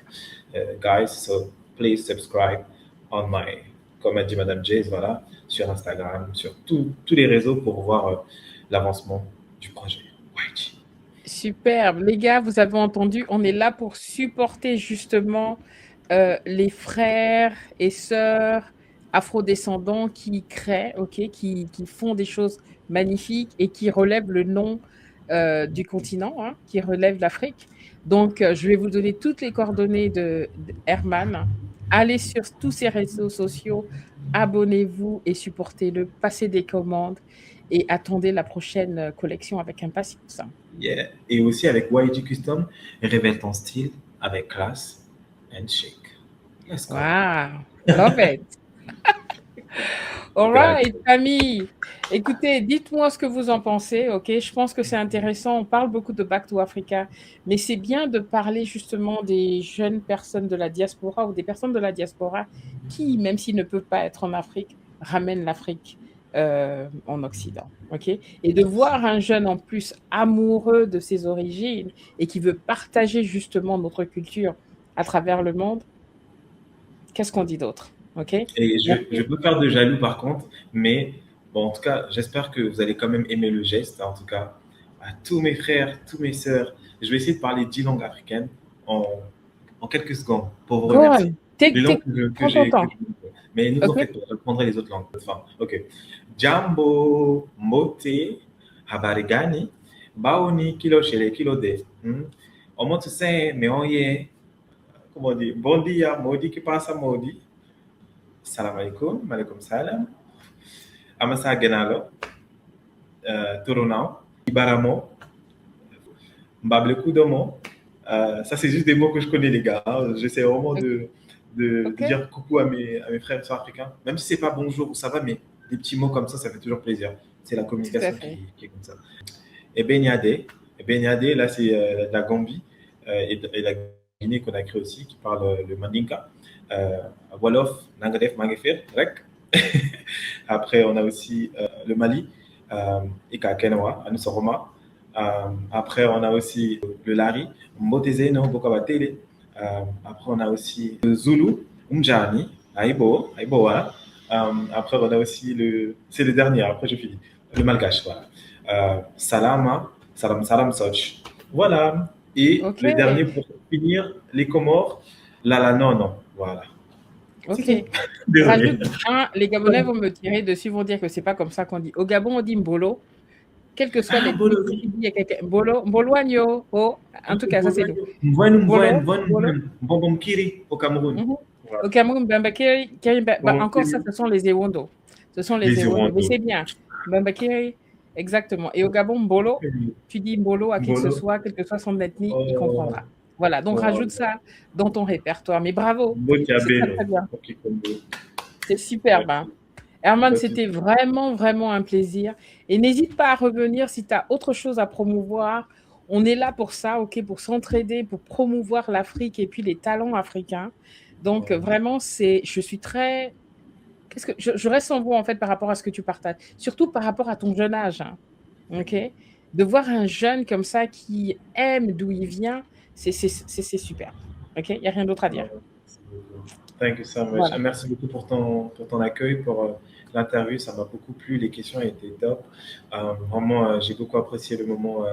guys. So please subscribe on my, comme a dit Madame Jays, voilà, sur Instagram, sur tous les réseaux pour voir l'avancement du projet. YG. Superbe. Les gars, vous avez entendu, on est là pour supporter justement les frères et sœurs afrodescendants qui créent, ok, qui font des choses magnifiques et qui relèvent le nom du continent, hein, qui relèvent l'Afrique. Donc, je vais vous donner toutes les coordonnées de Herman. Allez sur tous ces réseaux sociaux, abonnez-vous et supportez-le, passez des commandes et attendez la prochaine collection avec impatience. Yeah. Et aussi avec YG Custom, révèle ton style avec classe and chic. Let's go. Wow, love it. All Grande. right, famille. Écoutez, dites-moi ce que vous en pensez, ok? Je pense que c'est intéressant. On parle beaucoup de Back to Africa, mais c'est bien de parler justement des jeunes personnes de la diaspora ou des personnes de la diaspora qui, même s'ils ne peuvent pas être en Afrique, ramènent l'Afrique en Occident, ok? Et de voir un jeune en plus amoureux de ses origines et qui veut partager justement notre culture à travers le monde, qu'est-ce qu'on dit d'autre, ok? Et je Merci. peux faire de jaloux par contre, mais bon, en tout cas, j'espère que vous allez quand même aimer le geste. En tout cas, à tous mes frères, tous mes sœurs, je vais essayer de parler 10 langues africaines en, en quelques secondes pour vous Go remercier. on. Les langues Prends ton temps. mais ne vous en OK? faites pas, je prendrai les autres langues. Enfin, ok. Jambo, Mote, habari gani, baoni, kilo chere, kilo de. Omoto se, me oye, comment dire, bon dia, modi, qui passe à modi. Salam alaikum, malaikum salam. Amasa Genalo, Toronao, Ibaramo, Mbable Kudomo. Ça, c'est juste des mots que je connais, les gars. J'essaie vraiment de OK? dire coucou à mes frères et sœurs africains. Même si c'est pas bonjour ou ça va, mais des petits mots comme ça fait toujours plaisir. C'est la Tout à communication fait. qui est comme ça. Et Benyade, là, c'est la Gambie et la Guinée qu'on a créé aussi, qui parle le Mandinka. Wolof, Nangadef, Mangefir, Rek. Après, on a aussi le Mali, Ika Kenawa, Anusoroma. Après, on a aussi le Lari, Mboteze, no Bokabatele. Après, on a aussi le Zulu, Umjani, Aibo, Aiboa. Après, on a aussi c'est le dernier, après je finis, le Malgache, voilà. Salama, Salam Salam Soch. Voilà. Et le dernier OK. pour finir, les Comores, Lala non, non. Voilà. C'est OK. tout. Je Désolé. rajoute un, les Gabonais vont me tirer dessus, vont dire que c'est pas comme ça qu'on dit. Au Gabon, on dit mbolo, quelle que soit Ah, l'ethnie. Bolo, Si oui. tu dis à quelqu'un mbolo, mboloagno, oh, en tout cas, ça c'est nous. Mvoine, Mbolo, Mvoine, Mvoine, mbolo. Mvoine, Bonbon Kiri au Cameroun. Mhm. Voilà. Au Cameroun, Bambakiri, Bonbon encore ça, Kiri, ce sont les Ewondo. Ce sont les les Ewondo. Mais Irondo. c'est bien. Bambakiri, exactement. Et au Gabon, mbolo, tu dis mbolo à qui que ce Bolo. soit, quelle que soit son ethnie, il Oh, comprendra. Voilà, donc wow. rajoute ça dans ton répertoire. Mais bravo, c'est très Botiabelo. très bien. Ok, Combo. C'est superbe, hein. Merci. Herman, Pas de souci. c'était vraiment, vraiment un plaisir. Et n'hésite pas à revenir si tu as autre chose à promouvoir. On est là pour ça, OK, pour s'entraider, pour promouvoir l'Afrique et puis les talents africains. Donc, Oh, vraiment, je suis très. Je reste en voix, en fait, par rapport à ce que tu partages. Surtout par rapport à ton jeune âge, hein, OK? De voir un jeune comme ça qui aime d'où il vient, c'est superbe. OK? Il n'y a rien d'autre à dire. merci beaucoup. Thank you so much. Voilà. Merci beaucoup pour ton accueil, pour l'interview. Ça m'a beaucoup plu. Les questions étaient top. Vraiment, j'ai beaucoup apprécié le moment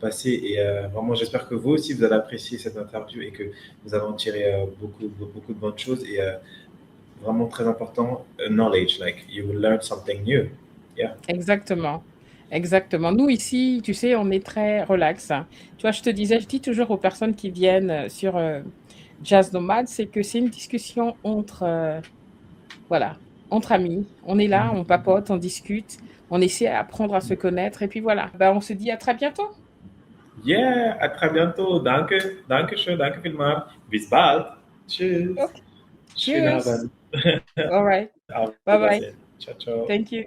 passé et vraiment, j'espère que vous aussi, vous allez apprécier cette interview et que vous allez en tirer beaucoup de bonnes choses et vraiment très important, knowledge. Like, you will learn something new. Yeah. Exactement. Exactement. Nous, ici, tu sais, on est très relax, hein. Tu vois, je te disais, je dis toujours aux personnes qui viennent sur Jazz Nomad, c'est que c'est une discussion voilà, entre amis. On est là, on papote, on discute, on essaie d'apprendre à se connaître, et puis voilà. Ben, on se dit à très bientôt. Yeah, à très bientôt. Danke schön, danke vielmals. Bis bald. Tschüss. Okay. Schönen Cheers. Abend. All right. Auf Bye bye. Wiedersehen. Ciao, ciao. Thank you.